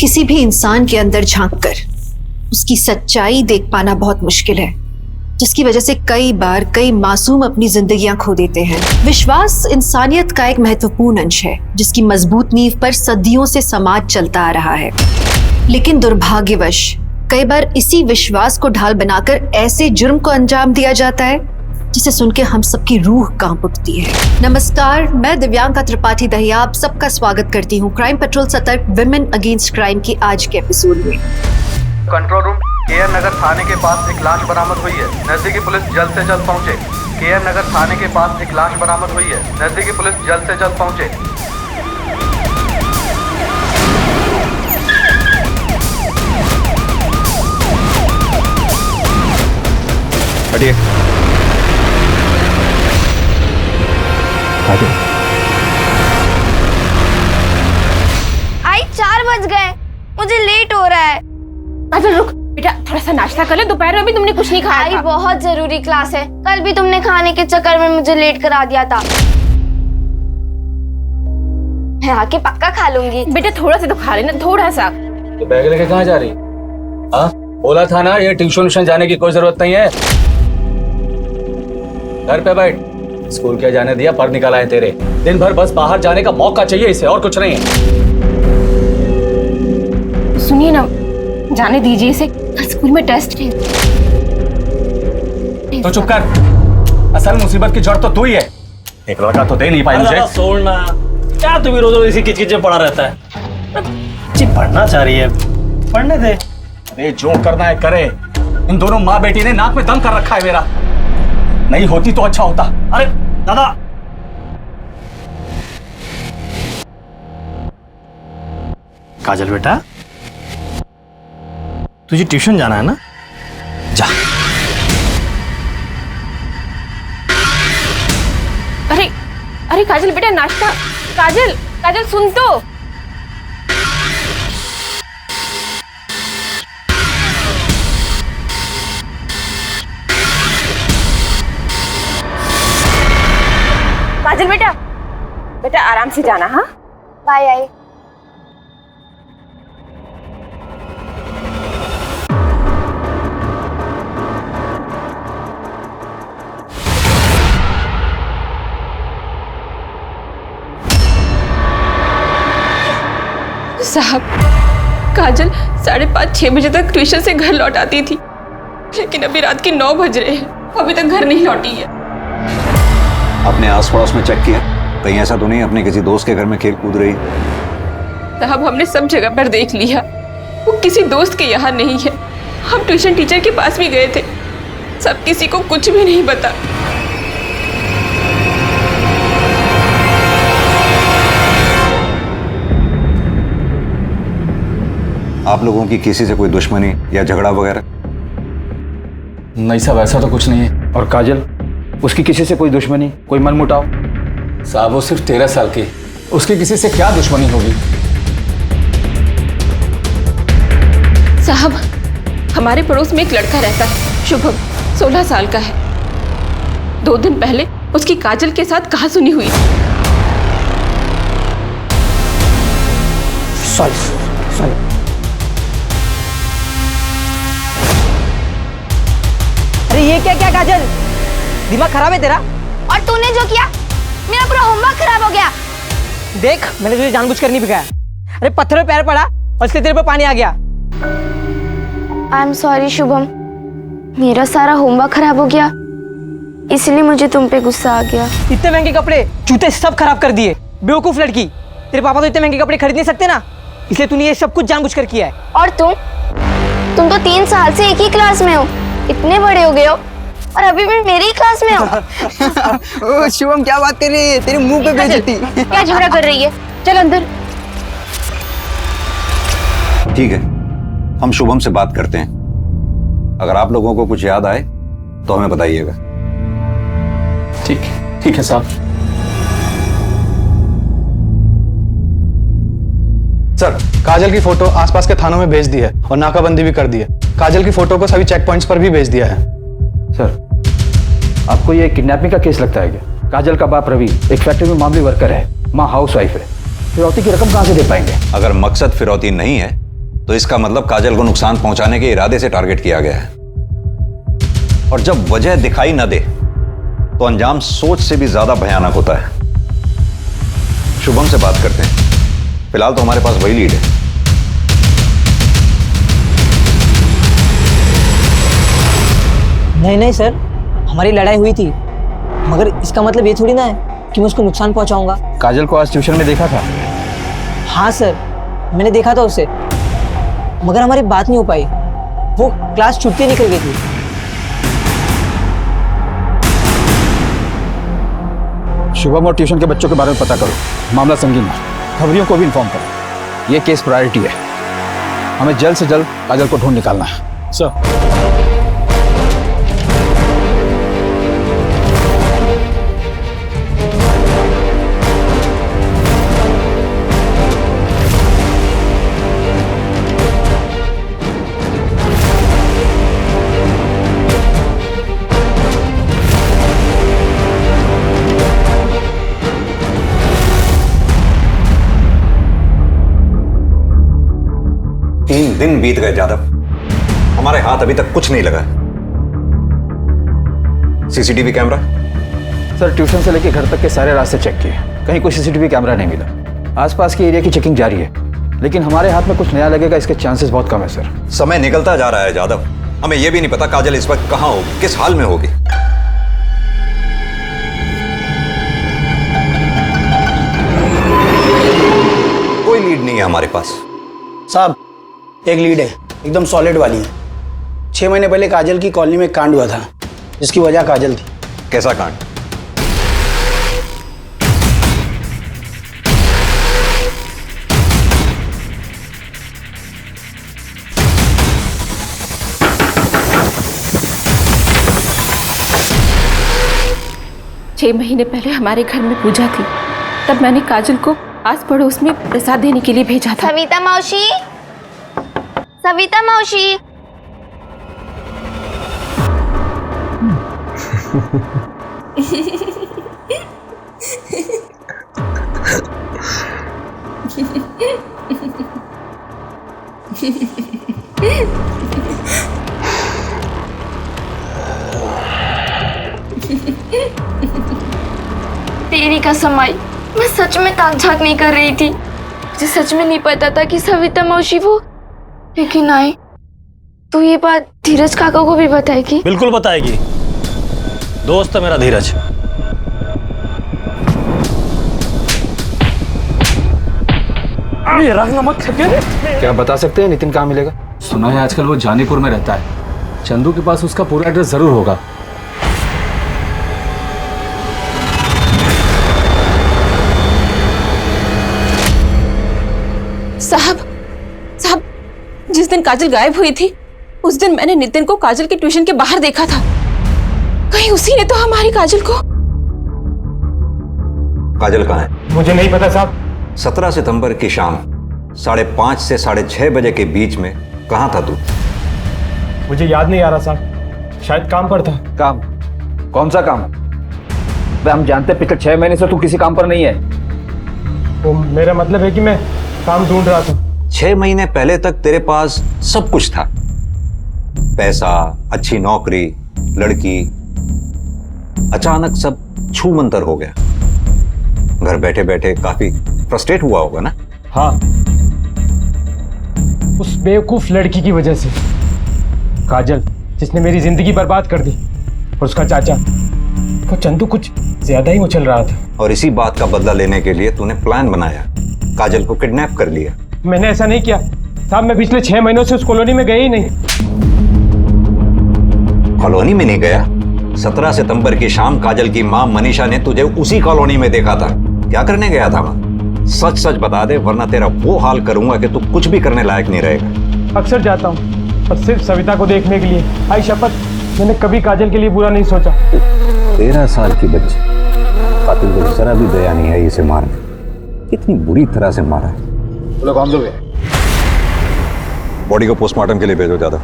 किसी भी इंसान के अंदर झांककर उसकी सच्चाई देख पाना बहुत मुश्किल है, जिसकी वजह से कई बार कई मासूम अपनी जिंदगियां खो देते हैं। विश्वास इंसानियत का एक महत्वपूर्ण अंश है, जिसकी मजबूत नींव पर सदियों से समाज चलता आ रहा है। लेकिन दुर्भाग्यवश कई बार इसी विश्वास को ढाल बनाकर ऐसे जुर्म को अंजाम दिया जाता है जिसे सुन के हम सबकी रूह कांप उठती है। नमस्कार, मैं दिव्यांका त्रिपाठी दहिया आप सबका स्वागत करती हूँ क्राइम पेट्रोल सतर्क विमेन अगेंस्ट क्राइम की आज के एपिसोड में। कंट्रोल रूम, केयर नगर थाने के पास एक लाश बरामद हुई है। नजदीकी पुलिस जल्द से जल्द पहुंचे। केयर नगर थाने के पास एक लाश बरामद हुई है। नजदीकी पुलिस जल्द से जल्द पहुंचे। हटिए। आई 4 बज गए, मुझे लेट हो रहा है। अच्छा रुक बेटा, थोड़ा सा नाश्ता कर ले, दोपहर में भी तुमने कुछ नहीं खाया आई था। बहुत जरूरी क्लास है, कल भी तुमने खाने के चक्कर में मुझे लेट करा दिया था। मैं आके पक्का खा लूंगी। बेटा थोड़ा सा तो खा लेना, थोड़ा सा। तो बैग लेके कहाँ जा रही? हाँ बोला था ना, ये ट्यूशन जाने की कोई जरूरत नहीं है। घर पे बैठ, स्कूल क्या जाने दिया, पर निकाला है तेरे। दिन भर बस बाहर जाने का मौका चाहिए इसे, और कुछ नहीं है। सुनिए ना, जाने दीजिए इसे, कल स्कूल में टेस्ट है। तो चुप कर, असल मुसीबत की जड़ तो तू ही है। एक लड़का तो दे नहीं पाई मुझे। छोड़ना, क्या तू भी रोज रोज इसी किचकिच में पड़ा रहता है? जी पढ़ना चाह रही है, पढ़ने दे। अरे जो करना है करे। इन दोनों माँ बेटी ने नाक में दम कर रखा है मेरा। नहीं होती तो अच्छा होता। अरे दादा, काजल बेटा, तुझे ट्यूशन जाना है ना? जा। अरे अरे काजल बेटा, नाश्ता। काजल काजल सुन तो। काजल बेटा, बेटा आराम से जाना। हाँ बाय। आई साहब, काजल 5:30-6 बजे तक ट्यूशन से घर लौट आती थी, लेकिन अभी रात के 9 बज रहे हैं, अभी तक घर नहीं लौटी है। अपने आस पड़ोस में चेक किया? कहीं ऐसा तो नहीं अपने किसी दोस्त के घर में खेल कूद रही? साहब हमने सब जगह पर देख लिया, वो किसी दोस्त के यहाँ नहीं है। हम ट्यूशन टीचर के पास भी गए थे, सब किसी को कुछ भी नहीं पता। आप लोगों की किसी से कोई दुश्मनी या झगड़ा वगैरह? नहीं साहब, ऐसा तो कुछ नहीं है। और काजल, उसकी किसी से कोई दुश्मनी, कोई मनमुटाव? साहब वो सिर्फ 13 साल की, उसकी किसी से क्या दुश्मनी होगी? साहब हमारे पड़ोस में एक लड़का रहता है, शुभम, 16 साल का है। 2 दिन पहले उसकी काजल के साथ कहासुनी हुई। सॉरी। अरे ये क्या काजल, दिमाग खराब है तेरा? और तूने जो किया, मेरा पूरा होमवर्क खराब हो गया। देख, मैंने तुझे जानबूझकर नहीं भिगाया। अरे पत्थर में पैर पड़ा और इसलिए तेरे पे पानी आ गया। आई एम सॉरी शुभम, मेरा सारा होमवर्क खराब हो गया, इसलिए मुझे तुम पे गुस्सा आ गया। इतने महंगे कपड़े, जूते सब खराब कर दिए। बेवकूफ लड़की, तेरे पापा तो इतने महंगे कपड़े खरीद नहीं सकते ना, इसलिए तूने ये सब कुछ जानबूझकर किया है। और तुम तो 3 साल से एक ही क्लास में हो, इतने बड़े हो गए हो और अभी भी मेरी ही क्लास में हो। ओ शुभम, क्या बात कर रही है? तेरे मुंह पे बेइज्जती। क्या झगड़ा कर रही है? चल अंदर। ठीक है, हम शुभम से बात करते हैं। अगर आप लोगों को कुछ याद आए तो हमें बताइएगा। ठीक है साहब। सर, काजल की फोटो आसपास के थानों में भेज दी है और नाकाबंदी भी कर दी है। काजल की फोटो को सभी चेक पॉइंट्स पर भी भेज दिया है। सर, आपको ये किडनैपिंग का केस लगता है क्या? काजल का बाप रवि एक फैक्ट्री में मामूली वर्कर है, माँ हाउस वाइफ है। फिरौती की रकम कहाँ से दे पाएंगे? अगर मकसद फिरौती नहीं है तो इसका मतलब काजल को नुकसान पहुंचाने के इरादे से टारगेट किया गया है। और जब वजह दिखाई न दे तो अंजाम सोच से भी ज्यादा भयानक होता है। शुभम से बात करते हैं, फिलहाल तो हमारे पास वही लीड है। नहीं नहीं सर, हमारी लड़ाई हुई थी, मगर इसका मतलब ये थोड़ी ना है कि मैं उसको नुकसान पहुंचाऊंगा। काजल को आज ट्यूशन में देखा था? हाँ सर, मैंने देखा था उसे, मगर हमारी बात नहीं हो पाई। वो क्लास छूट के निकल गई थी। शुभम और ट्यूशन के बच्चों के बारे में पता करो, मामला संगीन है, खबरियों को भी इन्फॉर्म करो। ये केस प्रायोरिटी है, हमें जल्द से जल्द काजल को ढूंढ निकालना है। सर, 3 दिन बीत गए यादव, हमारे हाथ अभी तक कुछ नहीं लगा। CCTV camera? सर, ट्यूशन से लेकर घर तक के सारे रास्ते चेक किए, कहीं कोई सीसीटीवी कैमरा नहीं मिला। आसपास के एरिया की चेकिंग जारी है, लेकिन हमारे हाथ में कुछ नया लगेगा इसके चांसेस बहुत कम है सर। समय निकलता जा रहा है यादव, हमें यह भी नहीं पता काजल इस वक्त कहां होगी, किस हाल में होगी। कोई लीड नहीं है हमारे पास। साहब, एक लीड है, एकदम सॉलिड वाली है। 6 महीने पहले काजल की कॉलोनी में एक कांड हुआ था, जिसकी वजह काजल थी। कैसा कांड? छह महीने पहले हमारे घर में पूजा थी, तब मैंने काजल को आस पड़ोस में प्रसाद देने के लिए भेजा था। सविता मौसी, सविता मौसी। तेरी कसम आई, मैं सच में ताक झाक नहीं कर रही थी। मुझे सच में नहीं पता था कि सविता मौसी वो, लेकिन आई तो ये बात धीरज काका को भी बताएगी। बिल्कुल बताएगी, दोस्त है मेरा धीरज। क्या बता सकते हैं नितिन कहाँ मिलेगा? सुना है आजकल वो जानीपुर में रहता है, चंदू के पास उसका पूरा एड्रेस जरूर होगा। साहब, जिस दिन काजल गायब हुई थी, उस दिन मैंने नितिन को काजल के ट्यूशन के बाहर देखा था। कहीं उसी ने तो हमारी काजल को। काजल कहाँ है? मुझे नहीं पता साहब। 17 सितंबर की शाम 5:30 से 6:30 बजे के बीच में कहाँ था तू? मुझे याद नहीं आ रहा साहब, शायद काम पर था। काम? कौन सा काम? हम जानते पिछले 6 महीने से तू किसी काम पर नहीं है। वो मेरा मतलब है कि मैं काम ढूंढ रहा था। 6 महीने पहले तक तेरे पास सब कुछ था, पैसा, अच्छी नौकरी, लड़की। अचानक सब छू मंतर हो गया। घर बैठे बैठे काफी फ्रस्ट्रेट हुआ होगा ना? हाँ, उस बेवकूफ लड़की की वजह से, काजल, जिसने मेरी जिंदगी बर्बाद कर दी, और उसका चाचा वो चंदू कुछ ज्यादा ही उछल रहा था। और इसी बात का बदला लेने के लिए तूने प्लान बनाया, काजल को किडनैप कर लिया। मैंने ऐसा नहीं किया साहब, मैं पिछले 6 महीनों से उस कॉलोनी में गया ही नहीं। कॉलोनी में नहीं गया? 17 सितंबर की शाम काजल की मां मनीषा ने तुझे उसी कॉलोनी में देखा था। क्या करने गया था वहां? सच सच बता दे, वरना तेरा वो हाल करूंगा कि तू कुछ भी करने लायक नहीं रहेगा। अक्सर जाता हूँ, पर सिर्फ सविता को देखने के लिए। आई शपथ, मैंने कभी काजल के लिए बुरा नहीं सोचा। 13 साल की बच्ची, कातिल को जरा भी दया नहीं है इसे मारने। कितनी बुरी तरह से मारा है। लोग हम लोग बॉडी को पोस्टमार्टम के लिए भेजो जादव।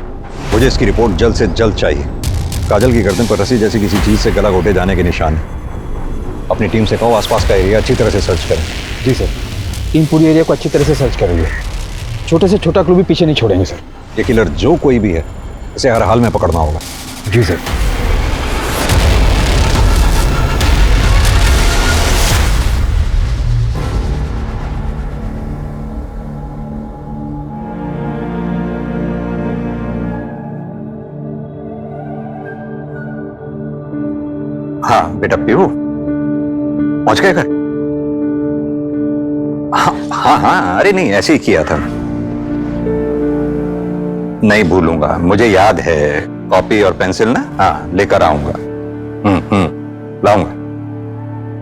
मुझे इसकी रिपोर्ट जल्द से जल्द चाहिए। काजल की गर्दन पर रस्सी जैसी किसी चीज से गला घोटे जाने के निशान है। अपनी टीम से कहो आसपास का एरिया अच्छी तरह से सर्च करें। जी सर, टीम पूरी एरिया को अच्छी तरह से सर्च कर रही है। छोटे से छोटा क्लू भी पीछे नहीं छोड़ेंगे सर। ये किलर जो कोई भी है, इसे हर हाल में पकड़ना होगा। जी सर। हाँ बेटा पीहू, पहुंच गए घर? हाँ हाँ, अरे नहीं, ऐसे ही किया था। नहीं भूलूंगा, मुझे याद है। कॉपी और पेंसिल ना, हाँ लेकर आऊंगा। लाऊंगा।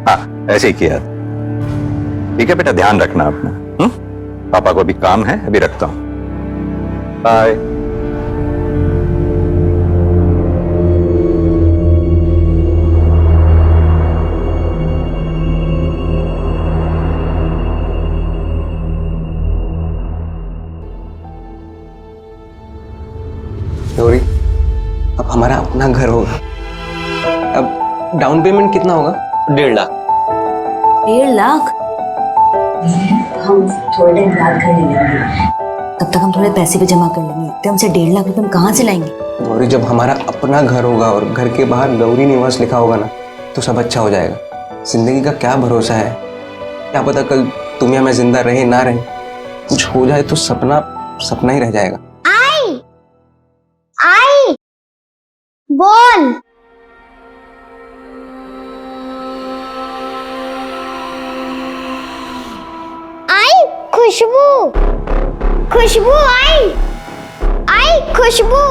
हाँ ऐसे ही किया था। ठीक है बेटा, ध्यान रखना अपना। पापा को भी काम है, अभी रखता हूं। बाय। गौरी, अब हमारा अपना घर होगा। अब डाउन पेमेंट कितना होगा? 1.5 लाख। 1.5 लाख? हम थोड़े टाइम बाद घर ले लेंगे, तब तक हम थोड़े पैसे भी जमा कर लेंगे। तो हमसे 1.5 लाख रुपए हम कहाँ से लाएंगे? गौरी, जब हमारा अपना घर होगा और घर के बाहर गौरी निवास लिखा होगा ना, तो सब अच्छा हो जाएगा। जिंदगी का क्या भरोसा है, क्या पता कल तुम या मैं जिंदा रहे ना रहे, कुछ हो जाए तो सपना सपना ही रह जाएगा। बोल। आई खुशबू, खुशबू आई, आई खुशबू।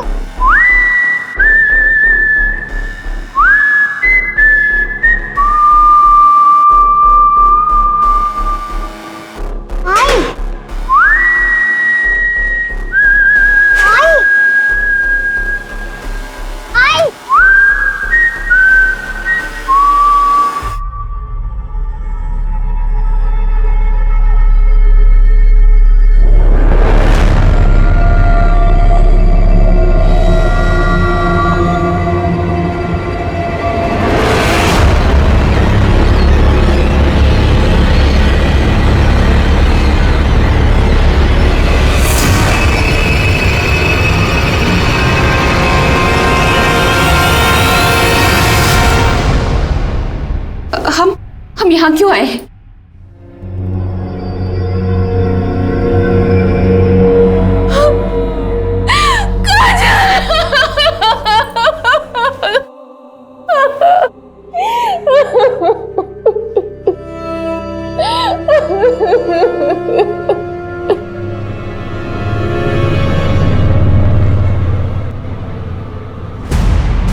हम यहाँ क्यों आए हैं?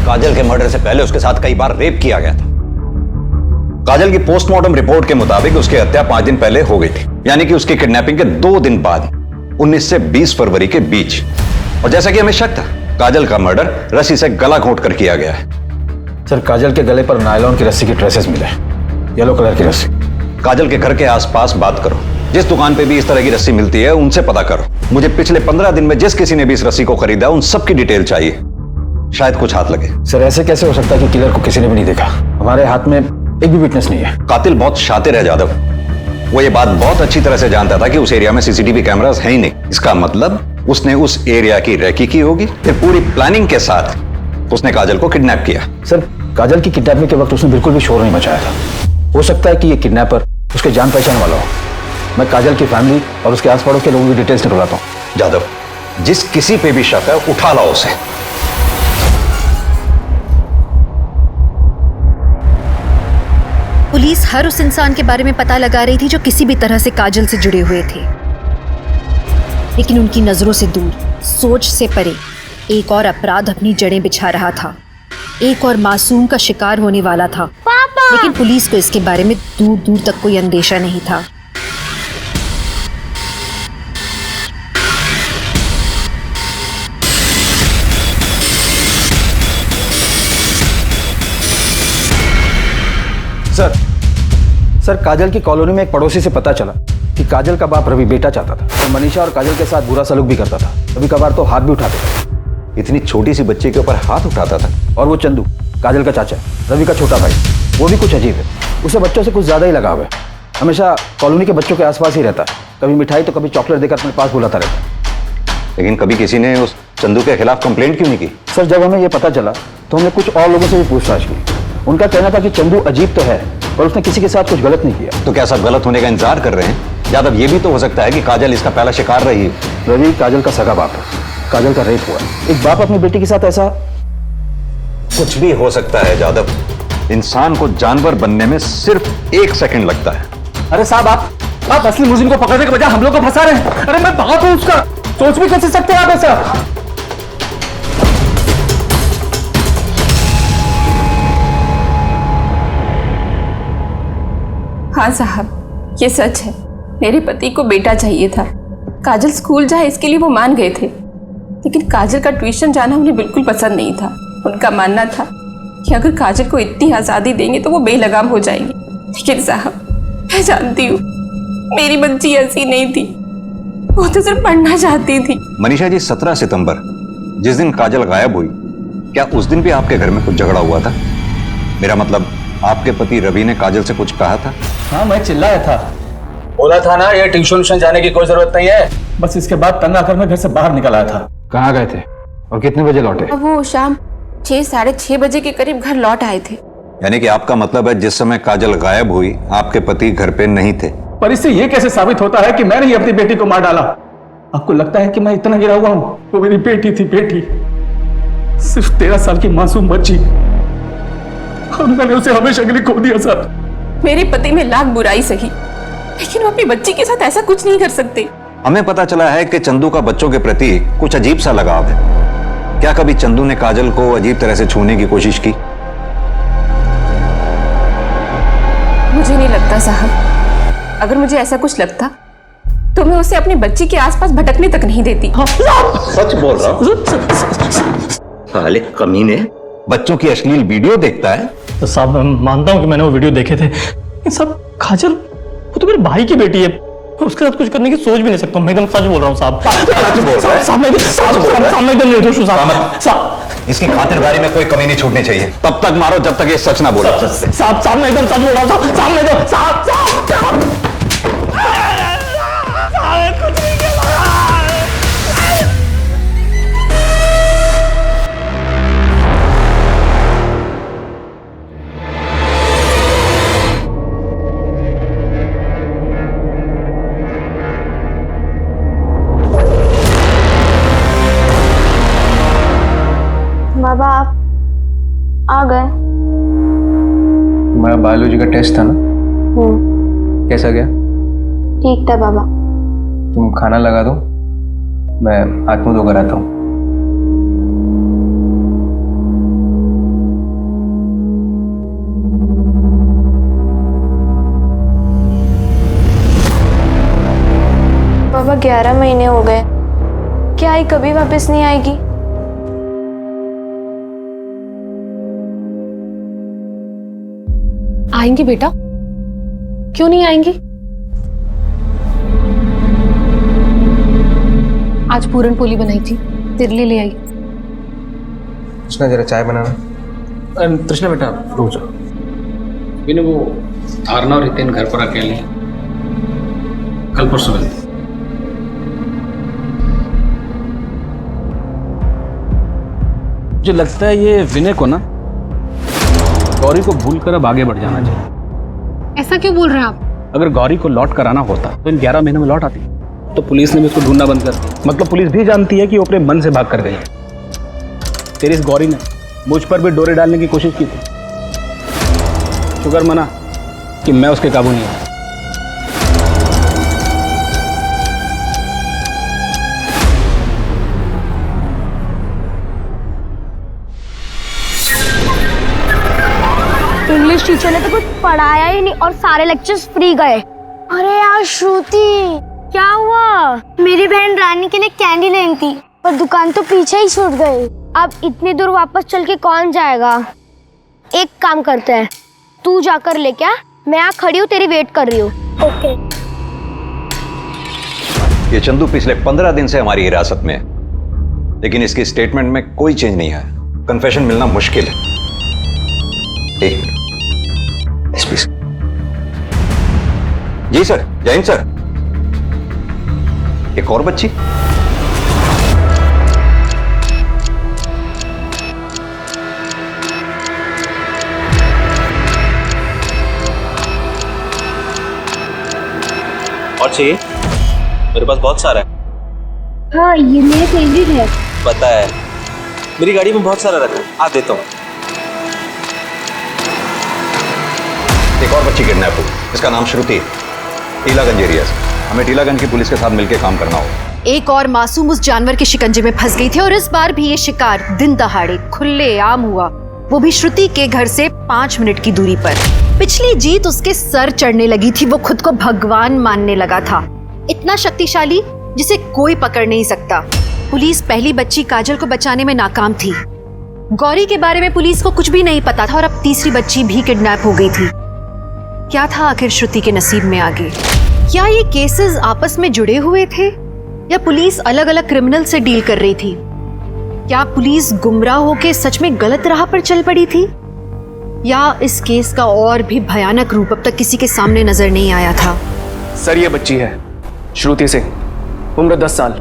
काजल के मर्डर से पहले उसके साथ कई बार रेप किया गया था। काजल की पोस्टमार्टम रिपोर्ट के मुताबिक उसकी हत्या 5 दिन पहले हो गई थी, यानी कि उसकी किडनैपिंग के 2 दिन बाद 19 से 20 फरवरी के बीच। और जैसा कि हमें शक था, काजल का मर्डर रस्सी से गला घोंट कर किया गया है। सर, काजल के गले पर नायलॉन की रस्सी की ट्रेसेस मिले, येलो कलर की रस्सी। काजल के घर के आसपास बात करो, जिस दुकान पे भी इस तरह की रस्सी मिलती है उनसे पता करो। मुझे पिछले 15 दिन में जिस किसी ने भी इस रस्सी को खरीदा उन सब की डिटेल चाहिए, शायद कुछ हाथ लगे। सर, ऐसे कैसे हो सकता है कि किलर को किसी ने भी नहीं देखा? हमारे हाथ में एक भी विटनेस नहीं है। कातिल बहुत शातिर है जादव, वो ये बात बहुत अच्छी तरह से जानता था कि उस एरिया में सीसीटीवी कैमरास है ही नहीं। इसका मतलब उसने उस एरिया की रेकी की होगी, फिर पूरी प्लानिंग के साथ उसने काजल को किडनैप किया। सर, काजल की किडनैपिंग के वक्त उसने बिल्कुल भी शोर नहीं मचाया था। हो सकता है कि ये किडनैपर उसके जान पहचान वाला हो। मैं काजल की फैमिली और उसके आस पड़ोस के लोगों की डिटेल्स निकलवाता हूँ। जादव, जिस किसी पे भी शक है उठा लाओ उसे। पुलिस हर उस इंसान के बारे में पता लगा रही थी जो किसी भी तरह से काजल से जुड़े हुए थे, लेकिन उनकी नजरों से दूर, सोच से परे एक और अपराध अपनी जड़ें बिछा रहा था। एक और मासूम का शिकार होने वाला था। पापा! लेकिन पुलिस को इसके बारे में दूर दूर तक कोई अंदेशा नहीं था। सर, काजल की कॉलोनी में एक पड़ोसी से पता चला कि काजल का बाप रवि बेटा चाहता था और मनीषा और काजल के साथ बुरा सलूक भी करता था। कभी कभार तो हाथ भी उठाते था। इतनी छोटी सी बच्ची के ऊपर हाथ उठाता था। और वो चंदू, काजल का चाचा, रवि का छोटा भाई, वो भी कुछ अजीब है। उसे बच्चों से कुछ ज्यादा ही लगाव है। हमेशा कॉलोनी के बच्चों के आसपास ही रहता है, कभी मिठाई तो कभी चॉकलेट देकर अपने पास बुलाता रहता है। लेकिन कभी किसी ने उस चंदू के खिलाफ कंप्लेंट क्यों नहीं की? सर जब हमें ये पता चला तो हमने कुछ और लोगों से भी पूछताछ की। उनका कहना था कि चंदू अजीब तो है पर उसने किसी के साथ कुछ गलत नहीं किया। तो क्या सब गलत होने का इंतजार कर रहे हैं? यादव, ये भी तो हो सकता है कि काजल इसका पहला शिकार रही है। रवि काजल का सगा बाप है, काजल का रेप हुआ। एक बाप अपनी बेटी के साथ ऐसा कुछ भी हो सकता है यादव। इंसान को जानवर बनने में सिर्फ 1 सेकंड लगता है। अरे साहब, आप असली मुजरिम को पकड़ने के बजाय हम लोग को फंसा रहे हैं। अरे मैं बाप हूं उसका, सोच भी कैसे सकते हैं आप ऐसा? हाँ साहब, ये सच है। मेरे पति को बेटा चाहिए था। काजल स्कूल जाए इसके लिए वो मान गए थे, लेकिन काजल का ट्यूशन जाना उन्हें बिल्कुल पसंद नहीं था। उनका मानना था कि अगर काजल को इतनी आज़ादी देंगे तो वो बेलगाम हो जाएगी। लेकिन साहब, मैं जानती हूँ मेरी बच्ची ऐसी नहीं थी, वो तो सिर्फ पढ़ना चाहती थी। मनीषा जी, 17 सितंबर जिस दिन काजल गायब हुई, क्या उस दिन भी आपके घर में कुछ झगड़ा हुआ था? मेरा मतलब, आपके पति रवि ने काजल से कुछ कहा था? हाँ, मैं चिल्लाया था, बोला था ना ये ट्यूशन जाने की कोई जरूरत नहीं है। बस इसके बाद तंग आकर मैं घर से बाहर निकल आया था। कहाँ गए थे और कितने बजे लौटे? वो शाम 6 साढ़े 6 बजे के करीब घर लौट आए थे। यानी कि आपका मतलब है जिस समय काजल गायब हुई आपके पति घर पे नहीं थे। पर इससे ये कैसे साबित होता है कि मैंने ही अपनी बेटी को मार डाला? आपको लगता है कि मैं इतना गिरा हुआ हूं? वो मेरी बेटी थी, बेटी, सिर्फ 13 साल की मासूम बच्ची, और मैंने उसे हमेशा के लिए खो दिया। सर, मेरे पति में लाख बुराई सही, लेकिन वो अपनी बच्ची के साथ ऐसा कुछ नहीं कर सकते। हमें पता चला है कि चंदू का बच्चों के प्रति कुछ अजीब सा लगाव है। क्या कभी चंदू ने काजल को अजीब तरह से छूने की कोशिश की? मुझे नहीं लगता साहब। अगर मुझे ऐसा कुछ लगता तो मैं उसे अपनी बच्ची के आसपास भटकने तक नहीं देती। सच बोल रहा हूँ। साले कमीने, बच्चों की अश्लील वीडियो देखता है? तो साहब, मैं मानता हूँ कि मैंने वो वीडियो देखे थे, लेकिन सब काजल वो तो मेरे भाई की बेटी है, उसके साथ कुछ करने की सोच भी नहीं सकता। मैं एकदम सच बोल रहा हूँ साहब। इसकी खातिरदारी में कोई कमी नहीं छूटनी चाहिए। तब तक मारो जब तक ये सच ना बोले। साहब, मैं एकदम सच बोल रहा हूँ साहब। बाबा, आप आ गए? तुम्हारा बायोलॉजी का टेस्ट था ना, कैसा गया? ठीक था बाबा। तुम खाना लगा दो, मैं हाथ मुंह धोकर आता हूँ। बाबा, 11 महीने हो गए, क्या आई कभी वापस नहीं आएगी? आएंगी बेटा, क्यों नहीं आएंगी? आज पूरन पोली बनाई थी, तेरे लिए ले आई। कृष्णा, जरा चाय बनाना। तृष्णा बेटा, रुक जाओ। मैंने वो धारणा और रितेन घर पर अकेले, कल परसों मिलते। मुझे लगता है ये विनय को ना गौरी को भूलकर अब आगे बढ़ जाना चाहिए। ऐसा क्यों बोल रहे हैं आप? अगर गौरी को लौट कर आना होता तो इन 11 महीनों में लौट आती, तो पुलिस ने भी उसको ढूंढना बंद कर दिया। मतलब पुलिस भी जानती है कि वो अपने मन से भाग कर गई है। तेरी इस गौरी ने मुझ पर भी डोरे डालने की कोशिश की थी। शुक्र मना कि मैं उसके काबू नहीं आया। इंग्लिश टीचर ने तो कुछ पढ़ाया ही नहीं और सारे लेक्चर्स फ्री गए। अरे यार श्रुति, क्या हुआ? मेरी बहन रानी के लिए कैंडी लेनी थी पर दुकान तो पीछे ही छूट गई। अब इतनी दूर वापस चल के कौन जाएगा? एक काम करते हैं, तू जाकर लेके आ, मैं यहाँ खड़ी हूँ, तेरी वेट कर रही हूँ। ओके। ये चंदू पिछले 15 दिन से हमारी हिरासत में है, लेकिन इसकी स्टेटमेंट में कोई चेंज नहीं आया। कन्फेशन मिलना मुश्किल है। जी सर, जय हिंद सर। एक और बच्ची? और चाहिए? मेरे पास बहुत सारा है। हाँ, ये मेरा फेवरेट है। पता है, मेरी गाड़ी में बहुत सारा रखा है, आ देता हूँ। एक और बच्ची किडनैप हुई, इसका नाम श्रुति है, टीलागंज एरिया से। हमें टीलागंज की पुलिस के साथ मिलकर काम करना होगा। एक और मासूम उस जानवर के शिकंजे में फंस गई थी और इस बार भी ये शिकार दिन दहाड़े खुले आम हुआ, वो भी श्रुति के घर से 5 मिनट की दूरी पर। पिछली जीत उसके सर चढ़ने लगी थी, वो खुद को भगवान मानने लगा था, इतना शक्तिशाली जिसे कोई पकड़ नहीं सकता। पुलिस पहली बच्ची काजल को बचाने में नाकाम थी। गौरी के बारे में पुलिस को कुछ भी नहीं पता था और अब तीसरी बच्ची भी किडनैप हो गई थी। क्या था आखिर श्रुति के नसीब में आगे? क्या ये केसेस आपस में जुड़े हुए थे या पुलिस अलग अलग क्रिमिनल से डील कर रही थी? क्या पुलिस गुमराह होकर सच में गलत राह पर चल पड़ी थी या इस केस का और भी भयानक रूप अब तक किसी के सामने नजर नहीं आया था? सर, ये बच्ची है श्रुति सिंह, उम्र 10 साल।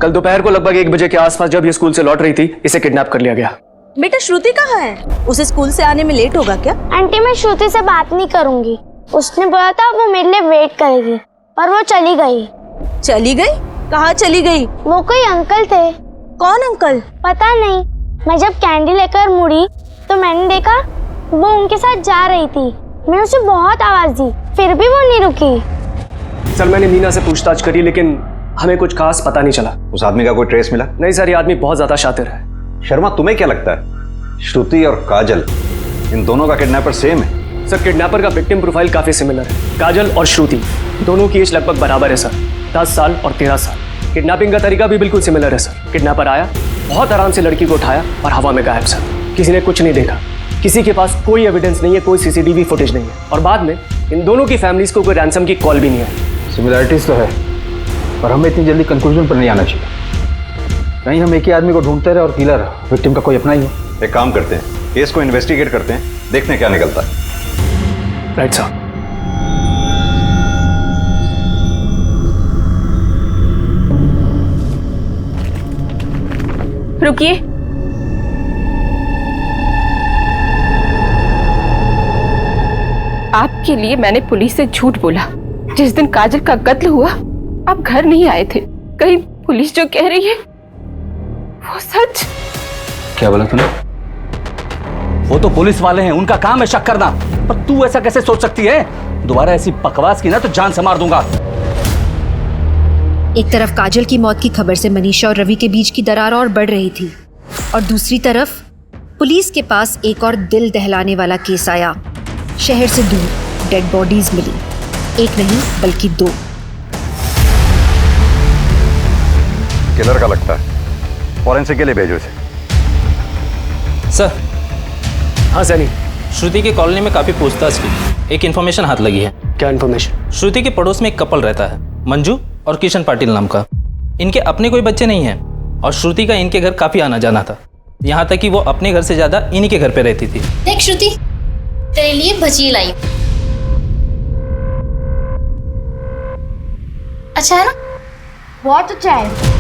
कल दोपहर को लगभग 1 बजे के आसपास जब ये स्कूल से लौट रही थी, इसे किडनैप कर लिया गया। बेटा श्रुति कहाँ है? उसे स्कूल से आने में लेट होगा क्या? आंटी, मैं श्रुति से बात नहीं करूंगी। उसने बोला था वो मेरे लिए वेट करेगी और वो चली गई। चली गई? कहाँ चली गई? वो कोई अंकल थे। कौन अंकल? पता नहीं। मैं जब कैंडी लेकर मुड़ी तो मैंने देखा वो उनके साथ जा रही थी। मैं उसे बहुत आवाज दी, फिर भी वो नहीं रुकी। सर, मैंने मीना से पूछताछ करी लेकिन हमें कुछ खास पता नहीं चला। उस आदमी का कोई ट्रेस मिला? नहीं सर, ये आदमी बहुत ज्यादा शातिर है। शर्मा, तुम्हें क्या लगता है श्रुति और काजल इन दोनों का किडनैपर सेम है? सर, किडनैपर का विक्टिम प्रोफाइल काफी सिमिलर है। काजल और श्रुति दोनों की एज लगभग बराबर है सर, 10 साल और 13 साल। किडनैपिंग का तरीका भी बिल्कुल सिमिलर है सर। किडनैपर आया, बहुत आराम से लड़की को उठाया और हवा में गायब सर। किसी ने कुछ नहीं देखा, किसी के पास कोई एविडेंस नहीं है, कोई सीसीटीवी फुटेज नहीं है और बाद में इन दोनों की फैमिलीज को कोई रैंसम की कॉल भी नहीं आई। सिमिलरिटीज तो है पर हमें इतनी जल्दी कंक्लूजन पर नहीं आना चाहिए। कहीं हम एक ही आदमी को ढूंढते रहे और किलर विक्टिम का कोई अपना ही है। एक काम करते हैं, केस को इन्वेस्टिगेट करते हैं, देखते हैं क्या निकलता है। Right sir. रुकिए, आपके लिए मैंने पुलिस से झूठ बोला। जिस दिन काजल का कत्ल हुआ आप घर नहीं आए थे। कहीं पुलिस जो कह रही है वो सच? क्या बोला तूने? वो तो पुलिस वाले हैं, उनका काम है शक करना, पर तू ऐसा कैसे सोच सकती है? दोबारा ऐसी बकवास की ना तो जान से मार दूंगा। एक तरफ काजल की मौत की खबर से मनीषा और रवि के बीच की दरार और बढ़ रही थी और दूसरी तरफ पुलिस के पास एक और दिल दहलाने वाला केस आया। शहर से दूर डेड बॉडीज मिली, एक नहीं बल्कि 2। किलर का लगता है, फॉरेंसिक के लिए भेजो इसे। सर। हाँ सनी। श्रुति के कॉलोनी में काफी पूछताछ की, एक इन्फॉर्मेशन हाथ लगी है। क्या इन्फॉर्मेशन? श्रुति के पड़ोस में एक कपल रहता है, मंजू और किशन पाटिल नाम का। इनके अपने कोई बच्चे नहीं हैं और श्रुति का इनके घर काफी आना जाना था, यहाँ तक कि वो अपने घर से ज्यादा इन्हीं के घर पे रहती थी। देख श्रुति, तेरे लिए भजी लाई। अच्छा है ना? बहुत अच्छा है।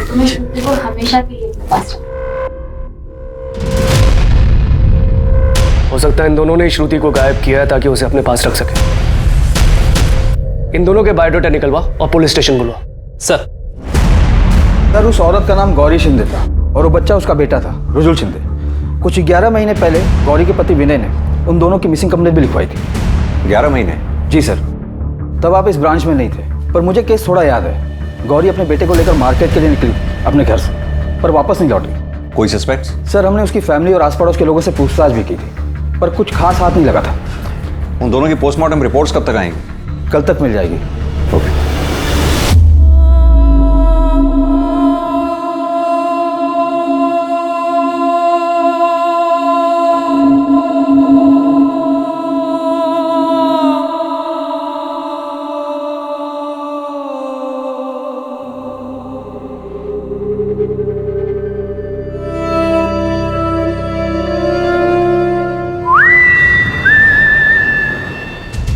तुम्हें श्रुति को हमेशा के लिए अपने पास रखना। हो सकता है इन दोनों ने श्रुति को गायब किया है ताकि उसे अपने पास रख सके। इन दोनों के बायोडाटा निकलवा और पुलिस स्टेशन बुलवा। सर। सर, उस औरत का नाम गौरी शिंदे था और वो बच्चा उसका बेटा था रुजुल शिंदे। कुछ 11 महीने पहले गौरी के पति विनय ने उन दोनों की मिसिंग कंप्लेंट भी लिखवाई थी। 11 महीने? जी सर। तब आप इस ब्रांच में नहीं थे, पर मुझे केस थोड़ा याद है। गौरी अपने बेटे को लेकर मार्केट के लिए निकली अपने घर से, पर वापस नहीं लौटी। कोई सस्पेक्ट? सर, हमने उसकी फैमिली और आस पड़ोस के लोगों से पूछताछ भी की थी, पर कुछ खास हाथ नहीं लगा था। उन दोनों की पोस्टमार्टम रिपोर्ट्स कब तक आएंगी? कल तक मिल जाएगी। ओके।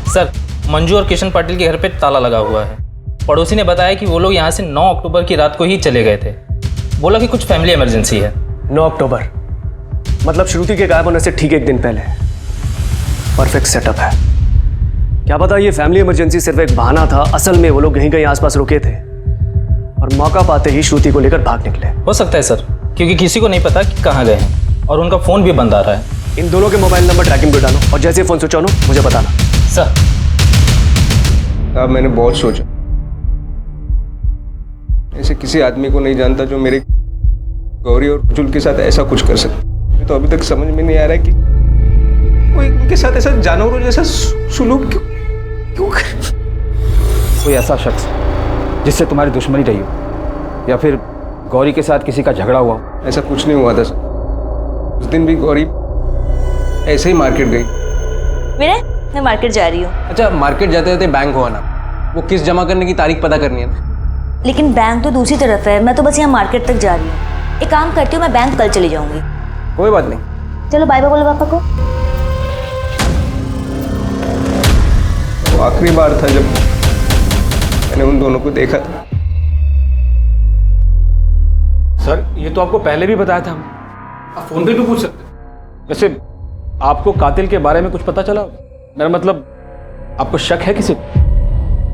सर, मंजू और किशन पाटिल के घर पे ताला लगा हुआ है। पड़ोसी ने बताया कि वो लोग यहाँ से 9 अक्टूबर की रात को ही चले गए थे। बोला कि कुछ फैमिली इमरजेंसी है। 9 अक्टूबर मतलब श्रुति के गायब होने से ठीक एक दिन पहले। परफेक्ट सेटअप है। क्या पता ये फैमिली इमरजेंसी सिर्फ एक बहाना था, असल में वो लोग कहीं कहीं आसपास रुके थे और मौका पाते ही श्रुति को लेकर भाग निकले। हो सकता है सर, क्योंकि किसी को नहीं पता कि कहाँ गए हैं और उनका फ़ोन भी बंद आ रहा है। इन दोनों के मोबाइल नंबर ट्रैकिंग पे डालो और जैसे फ़ोन स्विच ऑन हो मुझे बताना। सर अब मैंने बहुत सोचा, ऐसे किसी आदमी को नहीं जानता जो मेरे गौरी और रुजुल के साथ ऐसा कुछ कर सके। मुझे तो अभी तक समझ में नहीं आ रहा है कि कोई उनके साथ ऐसा जानवरों जैसा सुलूक क्यों कर। कोई ऐसा शख्स जिससे तुम्हारी दुश्मनी रही हो या फिर गौरी के साथ किसी का झगड़ा हुआ हो? ऐसा कुछ नहीं हुआ था सर। उस दिन भी गौरी ऐसे ही मार्केट गई। विनय, मैं मार्केट जा रही हूँ। अच्छा, मार्केट जाते जाते बैंक हो आना, वो किस्त जमा करने की तारीख पता करनी है ना। लेकिन बैंक तो दूसरी तरफ है, मैं तो बस यहाँ मार्केट तक जा रही हूँ। एक काम करती हूँ, मैं बैंक कल चली जाऊंगी। कोई बात नहीं, चलो बाय बाय बोलो पापा को। वो आखिरी बार था जब मैंने उन दोनों को देखा था। सर, ये तो आपको पहले भी बताया था। आप फोन पे भी पूछ सकते। वैसे आपको कातिल के बारे में कुछ पता चला? मेरा मतलब, आपको शक है किसी?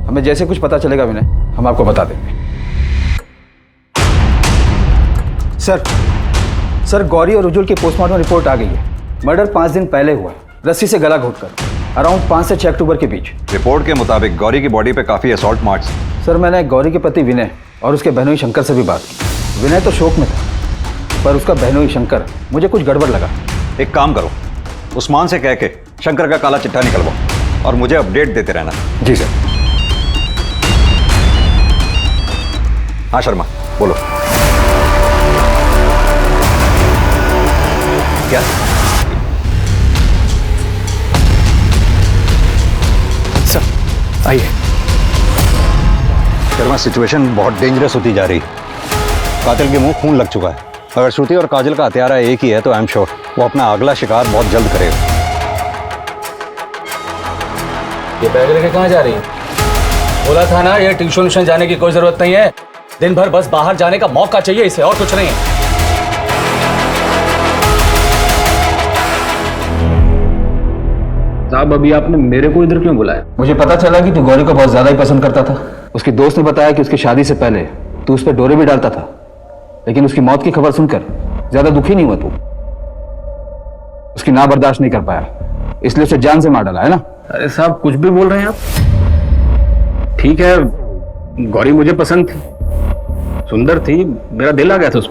हमें जैसे कुछ पता चलेगा विनय, हम आपको बता देंगे। सर, गौरी और रुजुल की पोस्टमार्टम रिपोर्ट आ गई है। मर्डर 5 दिन पहले हुआ, रस्सी से गला घोटकर, अराउंड 5 से 6 अक्टूबर के बीच। रिपोर्ट के मुताबिक गौरी की बॉडी पे काफी असॉल्ट मार्क्स। सर, मैंने गौरी के पति विनय और उसके बहनोई शंकर से भी बात की। विनय तो शोक में था, पर उसका बहनोई शंकर मुझे कुछ गड़बड़ लगा। एक काम करो, उस्मान से कह के शंकर का काला चिट्ठा निकलवाओ और मुझे अपडेट देते रहना। जी सर। हाँ शर्मा, बोलो। क्या? सर आइए। शर्मा, सिचुएशन बहुत डेंजरस होती जा रही। कातिल के मुंह खून लग चुका है। अगर श्रुति और काजल का हत्यारा एक ही है तो आई एम श्योर वो अपना अगला शिकार बहुत जल्द करेगा। ये बैग लेके कहाँ जा रही है? बोला था ना, ये ट्यूशन जाने की कोई जरूरत नहीं है। दिन भर बस बाहर जाने का मौका चाहिए इसे, और कुछ नहीं है। साहब, अभी आपने मेरे को इधर क्यों बुलाया? मुझे पता चला कि तू गौरी को बहुत ज्यादा ही पसंद करता था। उसके दोस्त ने बताया कि उसकी शादी से पहले तू उस पर डोरे भी डालता था, लेकिन उसकी मौत की खबर सुनकर ज्यादा दुखी नहीं हुआ तू। उसकी ना बर्दाश्त नहीं कर पाया, इसलिए उसे जान से मार डाला, है ना? अरे साहब, कुछ भी बोल रहे हैं आप। ठीक है, गौरी मुझे पसंद थी, सुंदर थी, मेरा दिल आ गया था उस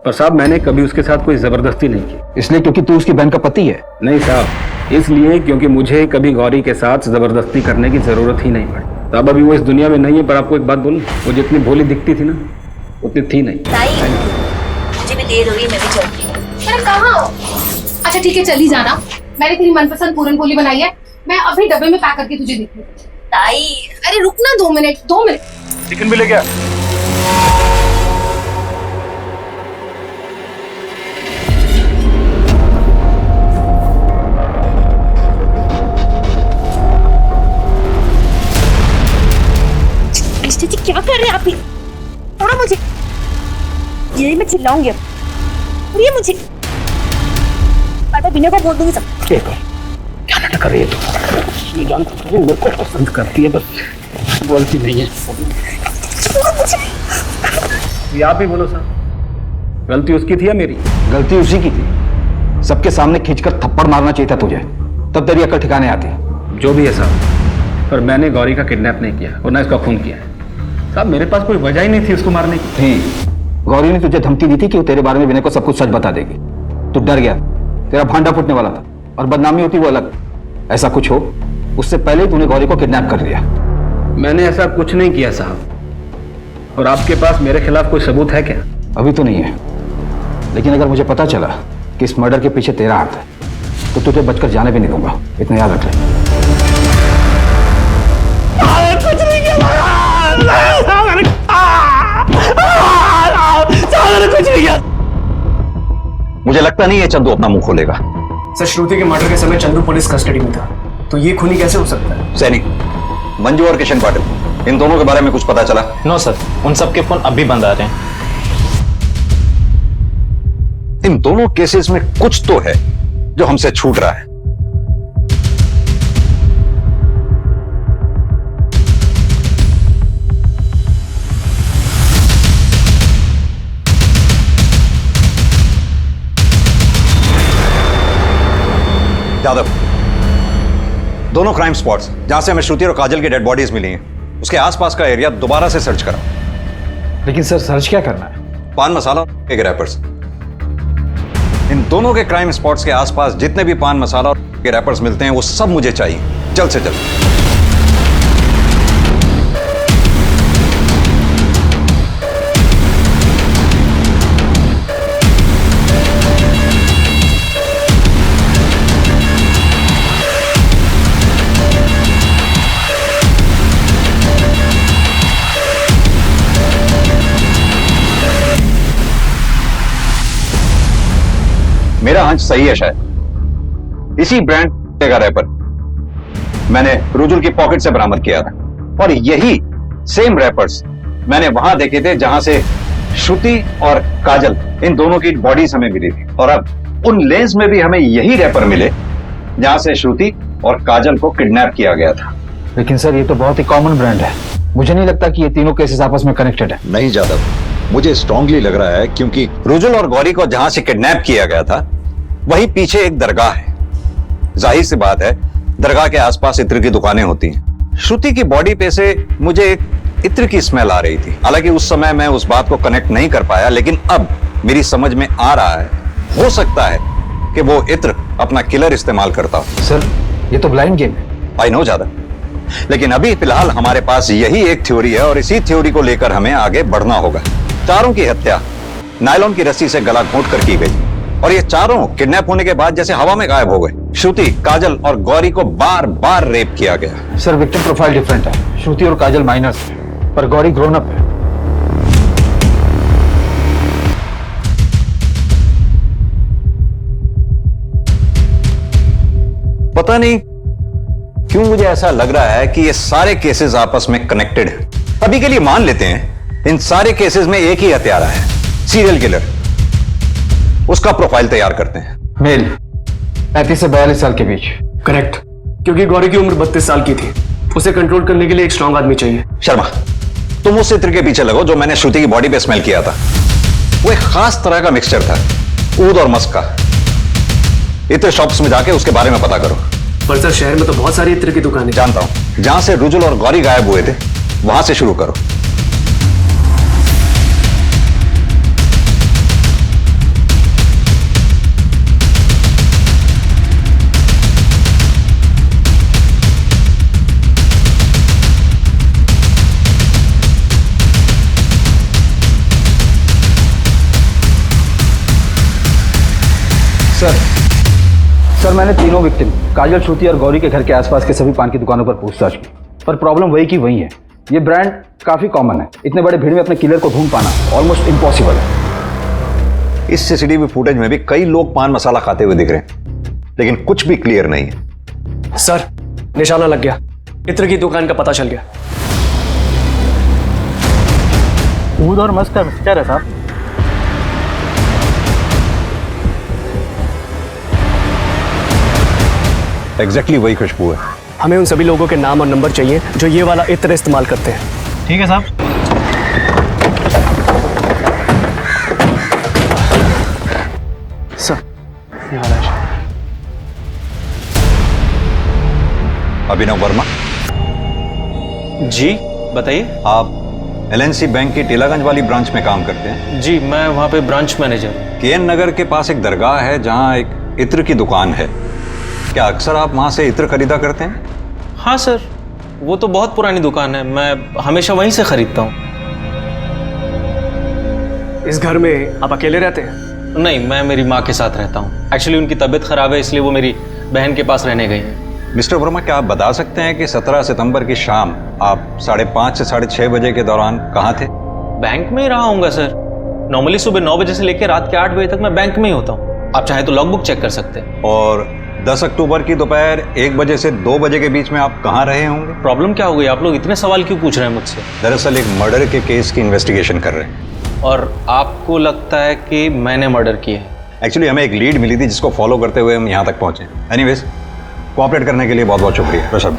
पर साहब मैंने कभी उसके साथ कोई जबरदस्ती नहीं की। इसलिए क्योंकि तू उसकी बहन का पति है? नहीं साहब, इसलिए क्योंकि मुझे कभी गौरी के साथ जबरदस्ती करने की जरूरत ही नहीं पड़ी। साहब, अभी वो इस दुनिया में नहीं है, पर आपको एक बात बोलूं, वो जितनी भोली दिखती थी ना, उतनी थी नहीं। मुझे भी देर हो रही है, मैं भी चलती हूँ। अरे कहाँ हो? अच्छा ठीक है, चली जाना। मैंने तेरी मनपसंद पूरन पोली बनाई है, मैं अभी डब्बे में पैक करके तुझे देती हूँ। ताई, अरे रुक ना 2 मिनट, 2 मिनट। चिकन भी ले गया। जी क्या कर रहे हैं आप? थोड़ा मुझे, यही मैं चिल्लाऊंगी अब। ये मुझे विनय को बोल दूंगी सब। क्या नाटक कर रही है तू? ये जानती है मेरे को पसंद करती है, बस बोलती नहीं है। ये आप ही बोलो साहब, गलती उसकी थी या मेरी? गलती उसी की थी। सबके सामने खींचकर थप्पड़ मारना चाहिए था तुझे, तब तेरी अकल ठिकाने आती। जो भी है साहब, पर मैंने गौरी का किडनैप नहीं किया और ना इसका खून किया है। साहब, मेरे पास कोई वजह ही नहीं थी उसको मारने की। थी, गौरी ने तुझे धमकी दी थी कि वो तेरे बारे में विनय को सब कुछ सच बता देगी। तू डर गया, तेरा भांडा फूटने वाला था और बदनामी होती वो अलग। ऐसा कुछ हो उससे पहले ही तूने गौरी को किडनैप कर लिया। मैंने ऐसा कुछ नहीं किया साहब। और आपके पास मेरे खिलाफ कोई सबूत है क्या? अभी तो नहीं है, लेकिन अगर मुझे पता चला कि इस मर्डर के पीछे तेरा हाथ है तो तुझे बचकर जाने भी नहीं दूंगा, इतना याद रख ले। कुछ नहीं किया, कुछ नहीं किया। मुझे लगता नहीं है चंदू अपना मुंह खोलेगा। सर, श्रुति के मर्डर के समय चंदू पुलिस कस्टडी में था। तो ये खूनी कैसे हो सकता है? सैनिक, मंजू और किशन पाटिल, इन दोनों के बारे में कुछ पता चला? नो सर, उन सबके फोन अभी बंद आ रहे हैं। इन दोनों केसेस में कुछ तो है जो हमसे छूट रहा है। यादव, दोनों क्राइम स्पॉट्स जहां से हमें श्रुति और काजल की डेड बॉडीज मिली हैं, उसके आसपास का एरिया दोबारा से सर्च करा। लेकिन सर, सर्च क्या करना है? पान मसाला के रैपर्स। इन दोनों के क्राइम स्पॉट्स के आसपास जितने भी पान मसाला और के रैपर्स मिलते हैं वो सब मुझे चाहिए, जल्द से जल्द। मेरा हंच सही है, शायद इसी ब्रांड का रैपर मैंने रुजुल की पॉकेट से बरामद किया था, और यही सेम रैपर्स मैंने वहां देखे थे जहां से श्रुति और काजल इन दोनों की बॉडीज हमें मिली थी। और अब उन लेंस में भी हमें यही रैपर मिले जहां से श्रुति और काजल को किडनैप किया गया था। लेकिन सर, ये तो बहुत ही कॉमन ब्रांड है। मुझे नहीं लगता कि ये तीनों केसेस आपस में कनेक्टेड है। नहीं जादव, मुझे स्ट्रांगली लग रहा है, क्योंकि रुजुल और गौरी को जहां से किडनैप किया गया था वहीं पीछे एक दरगाह है। जाहिर सी बात है, दरगाह के आसपास इत्र की दुकानें होती हैं। श्रुति की बॉडी पे से मुझे एक इत्र की स्मेल आ रही थी। हालांकि उस समय मैं उस बात को कनेक्ट नहीं कर पाया, लेकिन अब मेरी समझ में आ रहा है, हो सकता है कि वो इत्र अपना किलर इस्तेमाल करता हो। सर, ये तो ब्लाइंड गेम है। आई नो ज्यादा, लेकिन अभी फिलहाल हमारे पास यही एक थ्योरी है और इसी थ्योरी को लेकर हमें आगे बढ़ना होगा। चारों की हत्या नायलॉन की रस्सी से गला घोंट कर की गई, और ये चारों किडनैप होने के बाद जैसे हवा में गायब हो गए। श्रुति, काजल और गौरी को बार बार रेप किया गया। सर, विक्टिम प्रोफाइल डिफरेंट है। श्रुति और काजल माइनर्स है, पर गौरी ग्रोन अप है। पता नहीं क्यों मुझे ऐसा लग रहा है कि ये सारे केसेस आपस में कनेक्टेड हैं। अभी के लिए मान लेते हैं इन सारे केसेस में एक ही हत्यारा है, सीरियल किलर। उसका प्रोफाइल तैयार करते हैं। मेल 35 से 42 साल के बीच। करेक्ट, क्योंकि गौरी की उम्र 32 साल की थी। उसे कंट्रोल करने के लिए एक स्ट्रांग आदमी चाहिए। शर्मा, तुम उस इत्र के पीछे लगो जो मैंने श्रुति की बॉडी पे स्मेल किया था। वो एक खास तरह का मिक्सचर था, ऊद और मस्क का। इत्र शॉप्स में जाके उसके बारे में पता करो। पर सर, शहर में तो बहुत सारी इत्र की दुकानें। जानता हूं, जहां से रुजुल और गौरी गायब हुए थे वहां से शुरू करो। सर, मैंने तीनों विक्टिम काजल, श्रुति और गौरी के घर के आसपास के सभी पान की दुकानों पर पूछताछ की, पर प्रॉब्लम वही की वही है। ये ब्रांड काफी कॉमन है। इतने बड़े भीड़ में अपने किलर को ढूंढ पाना ऑलमोस्ट इम्पॉसिबल है। इस सीसीटीवी फुटेज में भी कई लोग पान मसाला खाते हुए दिख रहे हैं, लेकिन कुछ भी क्लियर नहीं है। सर, निशाना लग गया। इत्र की दुकान का पता चल गया। ऊद और मस्क का मिक्सचर है साहब। एग्जैक्टली वही खुशबू है। हमें उन सभी लोगों के नाम और नंबर चाहिए जो ये वाला इत्र इस्तेमाल करते हैं। ठीक है साहब। सर, ये वाला है। अभिनव वर्मा जी, बताइए। आप एलएनसी बैंक की टीलागंज वाली ब्रांच में काम करते हैं? जी, मैं वहाँ पे ब्रांच मैनेजर। केएन नगर के पास एक दरगाह है जहाँ एक इत्र की दुकान है। क्या अक्सर आप वहाँ से इत्र खरीदा करते हैं? हाँ सर, वो तो बहुत पुरानी दुकान है, मैं हमेशा वहीं से खरीदता हूँ। इस घर में आप अकेले रहते हैं? नहीं, मैं मेरी माँ के साथ रहता हूँ। एक्चुअली उनकी तबीयत खराब है, इसलिए वो मेरी बहन के पास रहने गई हैं। मिस्टर वर्मा, क्या आप बता सकते हैं कि 17 सितंबर की शाम आप 5:30 से 6:30 बजे के दौरान कहाँ थे? बैंक में ही रहा होऊंगा सर। नॉर्मली सुबह 9 बजे से लेकर रात के 8 बजे तक मैं बैंक में ही होता हूँ। आप चाहे तो लॉगबुक चेक कर सकते हैं। और 10 अक्टूबर की दोपहर 1 बजे से 2 बजे के बीच में आप कहाँ रहे होंगे? प्रॉब्लम क्या हो गई? आप लोग इतने सवाल क्यों पूछ रहे हैं मुझसे? दरअसल एक मर्डर के केस की इन्वेस्टिगेशन कर रहे हैं। और आपको लगता है कि मैंने मर्डर किया है? एक्चुअली हमें एक लीड मिली थी जिसको फॉलो करते हुए हम यहाँ तक पहुँचे। एनीवेज, कोऑपरेट करने के लिए बहुत बहुत शुक्रिया। ऋषभ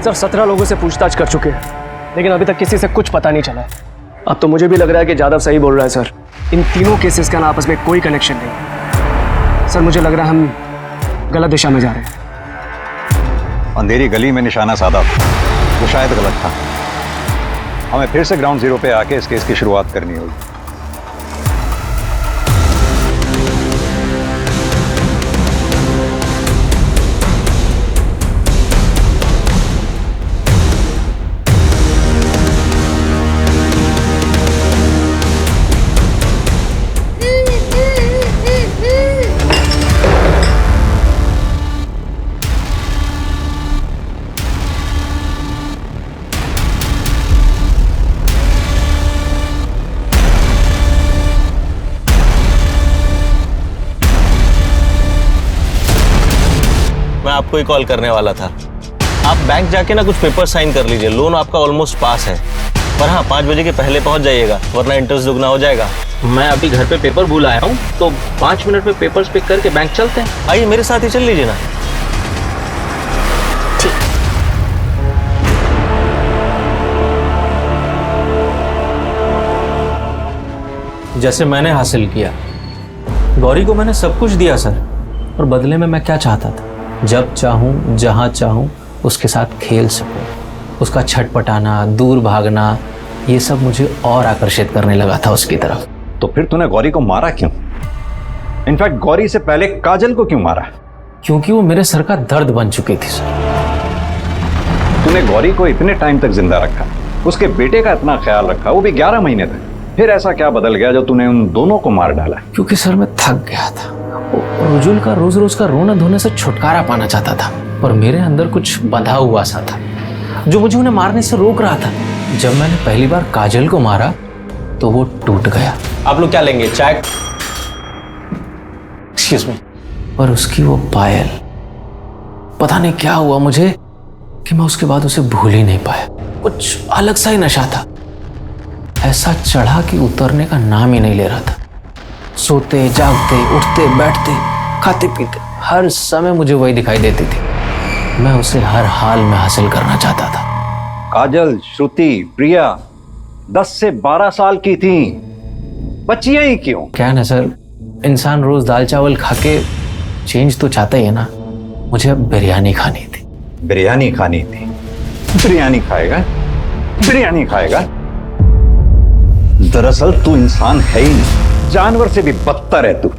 सर 17 लोगों से पूछताछ कर चुके हैं, लेकिन अभी तक किसी से कुछ पता नहीं चला। अब तो मुझे भी लग रहा है कि जादव सही बोल रहा है सर। इन तीनों केसेस का ना आपस में कोई कनेक्शन नहीं। सर मुझे लग रहा है हम गलत दिशा में जा रहे हैं। अंधेरी गली में निशाना साधा था, वो शायद गलत था। हमें फिर से ग्राउंड जीरो पे आके इस केस की शुरुआत करनी होगी। मैं आपको ही कॉल करने वाला था। आप बैंक जाके ना कुछ पेपर साइन कर लीजिए, लोन आपका ऑलमोस्ट पास है। पर हाँ, 5 बजे के पहले पहुंच जाइएगा, वरना इंटरेस्ट दुगना हो जाएगा। मैं अभी घर पे पेपर भूल आया हूँ, तो 5 मिनट में पेपर्स पिक करके बैंक चलते हैं। आइए मेरे साथ ही चल लीजिए ना। जैसे मैंने हासिल किया, गौरी को मैंने सब कुछ दिया सर। और बदले में मैं क्या चाहता था? जब चाहूँ, जहाँ चाहूँ उसके साथ खेल सकूँ। उसका छटपटाना, दूर भागना, ये सब मुझे और आकर्षित करने लगा था उसकी तरफ। तो फिर तूने गौरी को मारा क्यों? इनफैक्ट गौरी से पहले काजल को क्यों मारा? क्योंकि वो मेरे सर का दर्द बन चुकी थी सर। तूने गौरी को इतने टाइम तक जिंदा रखा, उसके बेटे का इतना ख्याल रखा, वो भी 11 महीने तक। फिर ऐसा क्या बदल गया जो तूने उन दोनों को मार डाला? क्योंकि सर मैं थक गया था। रुजुल का रोज रोज का रोना धोने से छुटकारा पाना चाहता था, और मेरे अंदर कुछ बंधा हुआ सा था जो मुझे उन्हें मारने से रोक रहा था। जब मैंने पहली बार काजल को मारा तो वो टूट गया। आप लोग क्या लेंगे, चाय? Excuse me. और उसकी वो पायल, पता नहीं क्या हुआ मुझे कि मैं उसके बाद उसे भूल ही नहीं पाया। कुछ अलग सा ही नशा था, ऐसा चढ़ा कि उतरने का नाम ही नहीं ले रहा था। सोते जागते, उठते बैठते, खाते पीते, हर समय मुझे वही दिखाई देती थी। मैं उसे हर हाल में हासिल करना चाहता था। काजल, श्रुति, प्रिया 10 से 12 साल की थी, बच्चियां ही क्यों? क्या है ना सर, इंसान रोज दाल चावल खा के चेंज तो चाहता ही है ना। मुझे अब बिरयानी खानी थी। बिरयानी खानी थी? बिरयानी खाएगा? बिरयानी खाएगा? दरअसल तू इंसान है ही नहीं, जानवर से भी बदतर है तू।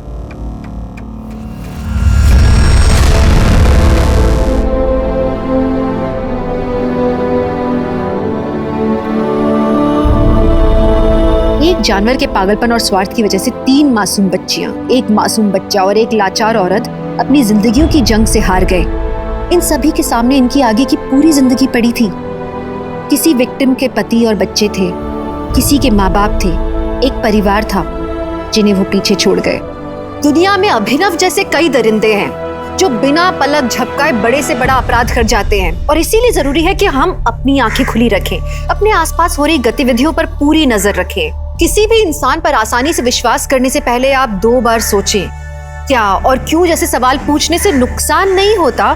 एक जानवर के पागलपन और स्वार्थ की वजह से 3 मासूम बच्चियां, एक मासूम बच्चा और एक लाचार औरत अपनी जिंदगियों की जंग से हार गए। इन सभी के सामने इनकी आगे की पूरी जिंदगी पड़ी थी। किसी विक्टिम के पति और बच्चे थे, किसी के माँ बाप थे, एक परिवार था जिन्हें वो पीछे छोड़ गए। दुनिया में अभिनव जैसे कई दरिंदे हैं जो बिना पलक झपकाए बड़े से बड़ा अपराध कर जाते हैं, और इसीलिए जरूरी है कि हम अपनी आंखें खुली रखें, अपने आसपास हो रही गतिविधियों पर पूरी नजर रखें। किसी भी इंसान पर आसानी से विश्वास करने से पहले आप 2 बार सोचें। क्या और क्यों जैसे सवाल पूछने से नुकसान नहीं होता,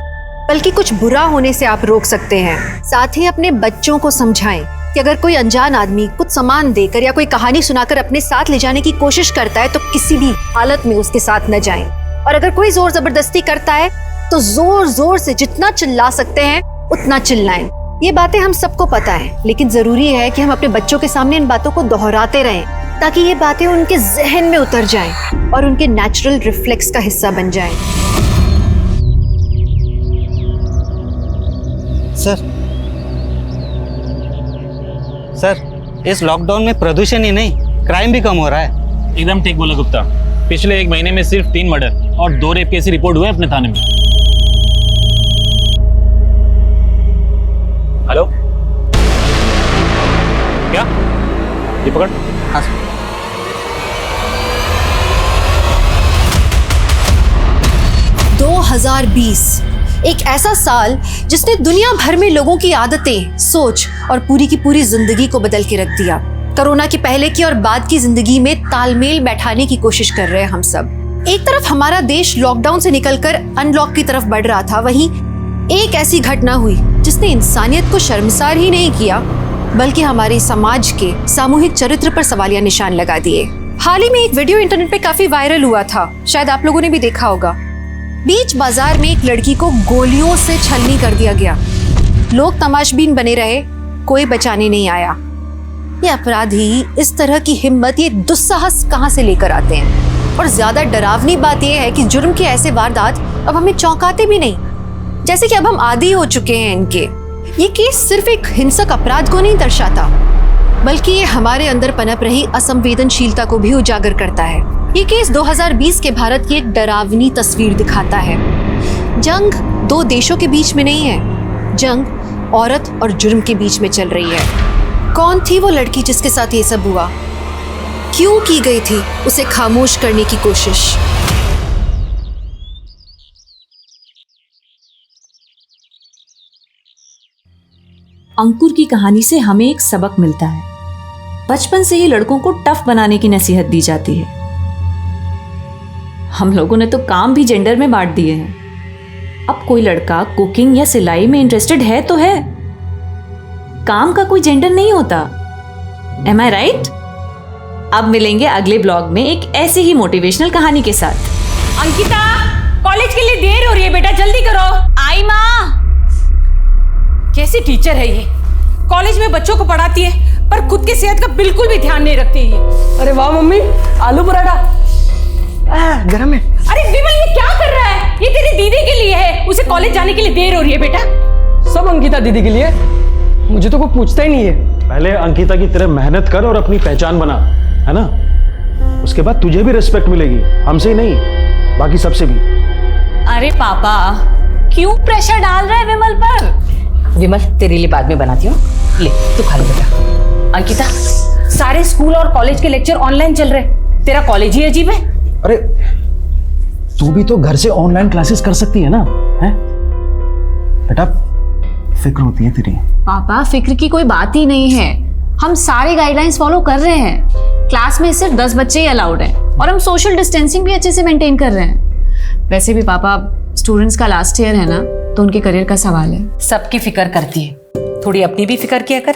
बल्कि कुछ बुरा होने से आप रोक सकते हैं। साथ ही अपने बच्चों को समझाएं कि अगर कोई अनजान आदमी कुछ सामान देकर या कोई कहानी सुनाकर अपने साथ ले जाने की कोशिश करता है तो किसी भी हालत में उसके साथ न जाएं। और अगर कोई जोर जबरदस्ती करता है तो जोर जोर से जितना चिल्ला सकते हैं उतना चिल्लाएं। ये बातें हम सबको पता है, लेकिन जरूरी है कि हम अपने बच्चों के सामने इन बातों को दोहराते रहें ताकि ये बातें उनके जहन में उतर जाएं और उनके नेचुरल रिफ्लेक्स का हिस्सा बन जाएं। सर, इस लॉकडाउन में प्रदूषण ही नहीं, क्राइम भी कम हो रहा है। एकदम ठीक बोला गुप्ता। पिछले 1 महीने में सिर्फ 3 मर्डर और 2 रेप केस की रिपोर्ट हुए अपने थाने में। हेलो, क्या? ये पकड़। हाँ 2020 एक ऐसा साल जिसने दुनिया भर में लोगों की आदतें, सोच और पूरी की पूरी जिंदगी को बदल के रख दिया। कोरोना के पहले की और बाद की जिंदगी में तालमेल बैठाने की कोशिश कर रहे हैं हम सब। एक तरफ हमारा देश लॉकडाउन से निकलकर अनलॉक की तरफ बढ़ रहा था, वहीं एक ऐसी घटना हुई जिसने इंसानियत को शर्मसार ही नहीं किया बल्कि हमारे समाज के सामूहिक चरित्र पर सवालिया निशान लगा दिए। हाल ही में एक वीडियो इंटरनेट पे काफी वायरल हुआ था, शायद आप लोगों ने भी देखा होगा। बीच बाजार में एक लड़की को गोलियों से छलनी कर दिया गया। लोग तमाशबीन बने रहे, कोई बचाने नहीं आया। ये अपराधी इस तरह की हिम्मत, ये दुस्साहस कहां से लेकर आते हैं? और ज्यादा डरावनी बात यह है कि जुर्म के ऐसे वारदात अब हमें चौंकाते भी नहीं, जैसे कि अब हम आदी हो चुके हैं इनके। ये केस सिर्फ एक हिंसक अपराध को नहीं दर्शाता, बल्कि ये हमारे अंदर पनप रही असंवेदनशीलता को भी उजागर करता है। ये केस 2020 के भारत की एक डरावनी तस्वीर दिखाता है। जंग दो देशों के बीच में नहीं है, जंग औरत और जुर्म के बीच में चल रही है। कौन थी वो लड़की जिसके साथ ये सब हुआ? क्यों की गई थी उसे खामोश करने की कोशिश? अंकुर की कहानी से हमें एक सबक मिलता है। बचपन से ही लड़कों को टफ बनाने की नसीहत दी जाती है। हम लोगों ने तो काम भी जेंडर में बांट दिए हैं। अब कोई लड़का कुकिंग या सिलाई में इंटरेस्टेड है तो है, काम का कोई जेंडर नहीं होता। एम आई राइट? अब मिलेंगे अगले ब्लॉग में एक ऐसी ही मोटिवेशनल कहानी के साथ। अंकिता, कॉलेज के लिए देर हो रही है बेटा, जल्दी करो। आई माँ। कैसी टीचर है ये? कॉलेज में बच्चों को पढ़ाती है पर खुद की सेहत का बिल्कुल भी ध्यान नहीं रखती है। अरे वाह मम्मी, आलू पराठा गरम है। अरे विमल, ये क्या कर रहा है? ये तेरी दीदी के लिए है, उसे कॉलेज जाने के लिए देर हो रही है बेटा। सब अंकिता दीदी के लिए, मुझे तो कोई पूछता ही नहीं है। पहले अंकिता की तरह मेहनत कर और अपनी पहचान बना, है ना? उसके बाद तुझे भी रिस्पेक्ट मिलेगी, हमसे ही नहीं बाकी सबसे भी। अरे पापा, क्यों प्रेशर डाल रहा है विमल पर? विमल, तेरे लिए बाद में बनाती हूँ, ले तू खा ले बेटा। अंकिता, सारे स्कूल और कॉलेज के लेक्चर ऑनलाइन चल रहे, तेरा कॉलेज ही अजीब है। अरे तू भी तो घर से ऑनलाइन क्लासेस कर सकती है ना? है बेटा, फिक्र होती है तेरी। पापा, फिक्र की कोई बात ही नहीं है। हम सारे गाइडलाइंस फॉलो कर रहे हैं। क्लास में सिर्फ 10 बच्चे ही अलाउड हैं और हम सोशल डिस्टेंसिंग भी अच्छे से मेंटेन कर रहे हैं। वैसे भी पापा, स्टूडेंट्स का लास्ट ईयर है ना, तो उनके करियर का सवाल है। सबकी फिक्र करती है, थोड़ी अपनी भी फिक्र किया कर।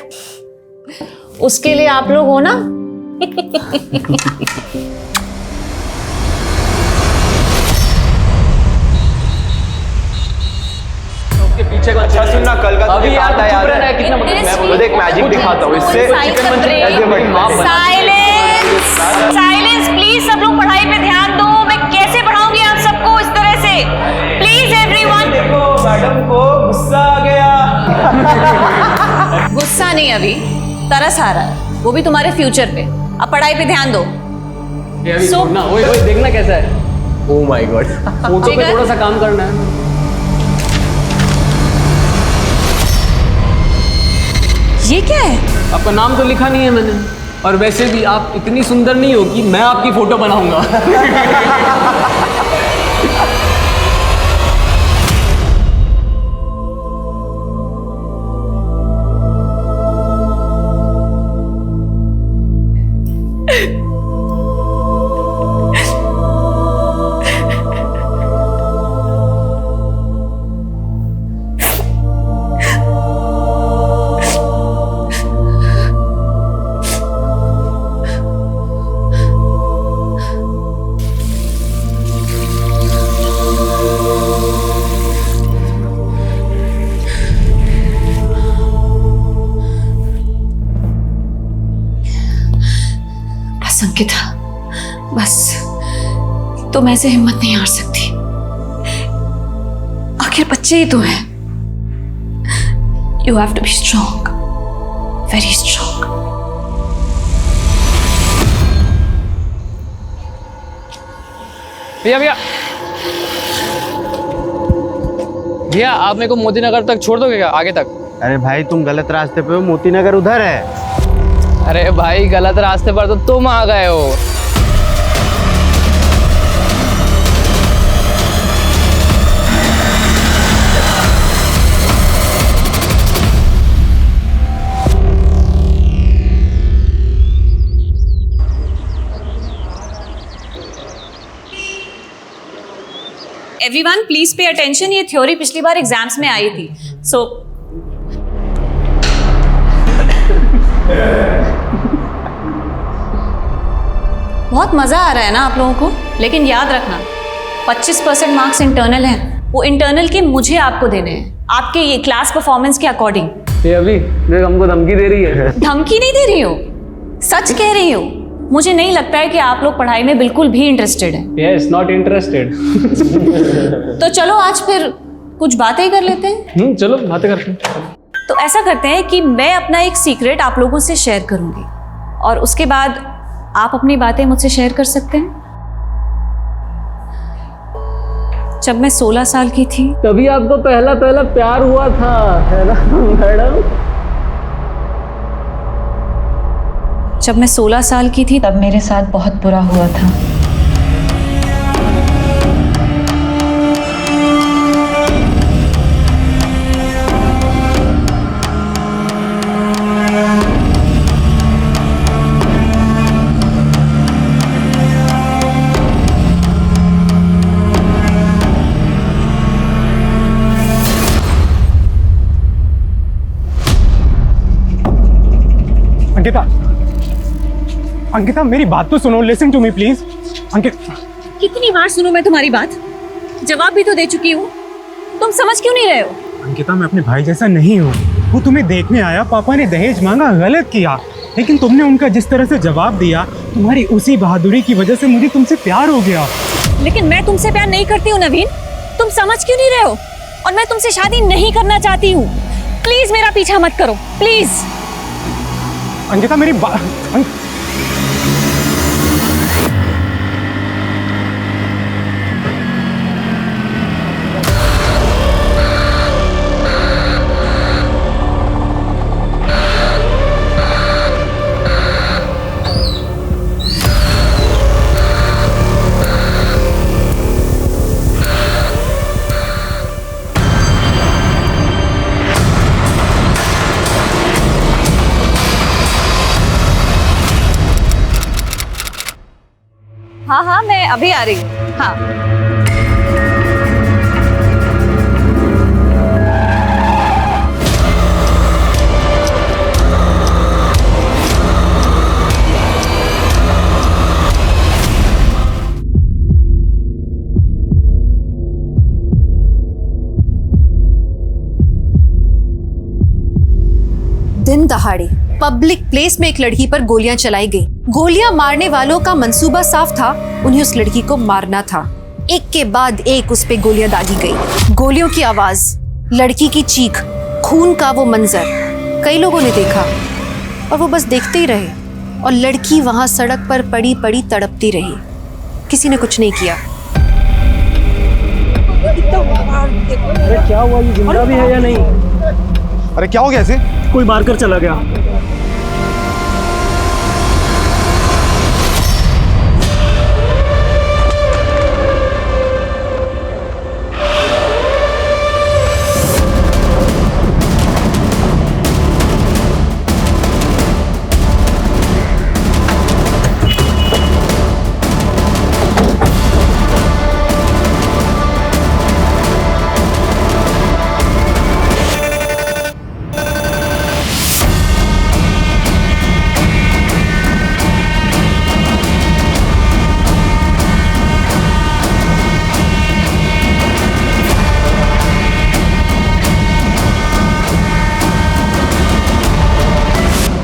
उसके लिए आप लोग हो ना। पीछे का अच्छा सुनना, कल का अभी याद है कितना मैं देख मैजिक दिखाता हूँ इससे। साइलेंस प्लीज, सब लोग पढ़ाई पे ध्यान दो। मैं कैसे पढ़ाऊंगी आप सबको इस तरह से? Please everyone. देखो मैडम को गुस्सा आ गया। गुस्सा नहीं, अभी तरस आ रहा है, वो भी तुम्हारे फ्यूचर पे। अब पढ़ाई पे ध्यान दो। ओए देखना कैसा है। ओह माय गॉड, फोटो पे थोड़ा सा काम करना है। ये क्या है? आपका नाम तो लिखा नहीं है मैंने, और वैसे भी आप इतनी सुंदर नहीं हो कि मैं आपकी फोटो बनाऊंगा। अंकिता, बस तुम ऐसे हिम्मत नहीं हार सकती। आखिर बच्चे ही तो हैं। You have to be strong, very strong. भैया भैया भैया, आप मेरे को मोती नगर तक छोड़ दोगे क्या, आगे तक? अरे भाई, तुम गलत रास्ते पे हो, मोती नगर उधर है। अरे भाई, गलत रास्ते पर तो तुम आ गए हो। एवरीवन प्लीज पे अटेंशन, ये थ्योरी पिछली बार एग्जाम्स में आई थी। सो बहुत मजा आ रहा है ना आप लोगों को, लेकिन याद रखना 25% मार्क्स इंटरनल हैं, वो इंटरनल के मुझे आपको देने हैं आपके ये क्लास परफॉर्मेंस के अकॉर्डिंग। ये अभी देख हमको धमकी दे रही है। धमकी नहीं दे रही हो, सच कह रही हो। मुझे नहीं लगता है कि आप लोग पढ़ाई में बिल्कुल भी इंटरेस्टेड हैं। Yes, not interested. तो चलो आज फिर कुछ बातें कर लेते हैं। चलो बातें करते हैं। तो ऐसा करते हैं कि मैं अपना एक सीक्रेट आप लोगों से शेयर करूंगी और उसके बाद आप अपनी बातें मुझसे शेयर कर सकते हैं। जब मैं 16 साल की थी तभी आपको पहला प्यार हुआ था, है ना मैडम? जब मैं 16 साल की थी तब मेरे साथ बहुत बुरा हुआ था। अंकिता, अंकिता मेरी बात तो सुनो, listen to me please. Ankita, कितनी बार सुनूं मैं तुम्हारी बात? जवाब भी तो दे चुकी हूँ, तुम समझ क्यों नहीं रहे हो? अंकिता मैं अपने भाई जैसा नहीं हूँ। वो तुम्हें देखने आया, पापा ने दहेज मांगा, गलत किया, लेकिन तुमने उनका जिस तरह से जवाब दिया, तुम्हारी उसी बहादुरी की वजह से मुझे तुमसे प्यार हो गया। लेकिन मैं तुमसे प्यार नहीं करती हूँ नवीन, तुम समझ क्यों नहीं रहे हो? और मैं तुमसे शादी नहीं करना चाहती हूँ। प्लीज मेरा पीछा मत करो, प्लीज। अंकिता मेरी बात, हाँ हाँ मैं अभी आ रही हूँ। हाँ दिन दहाड़े पब्लिक प्लेस में एक लड़की पर गोलियां चलाई गई। गोलियां मारने वालों का मंसूबा साफ था, उन्हें उस लड़की को मारना था। एक के बाद एक उस पे गोलियां दागी गई। गोलियों की आवाज, लड़की की चीख, खून का वो मंजर कई लोगों ने देखा और वो बस देखते ही रहे और लड़की वहां सड़क पर पड़ी पड़ी तड़पती रही। किसी ने कुछ नहीं किया। अरे क्या हुआ, ये जिंदा भी है या नहीं? अरे क्या हो गया इसे? कोई मारकर चला गया।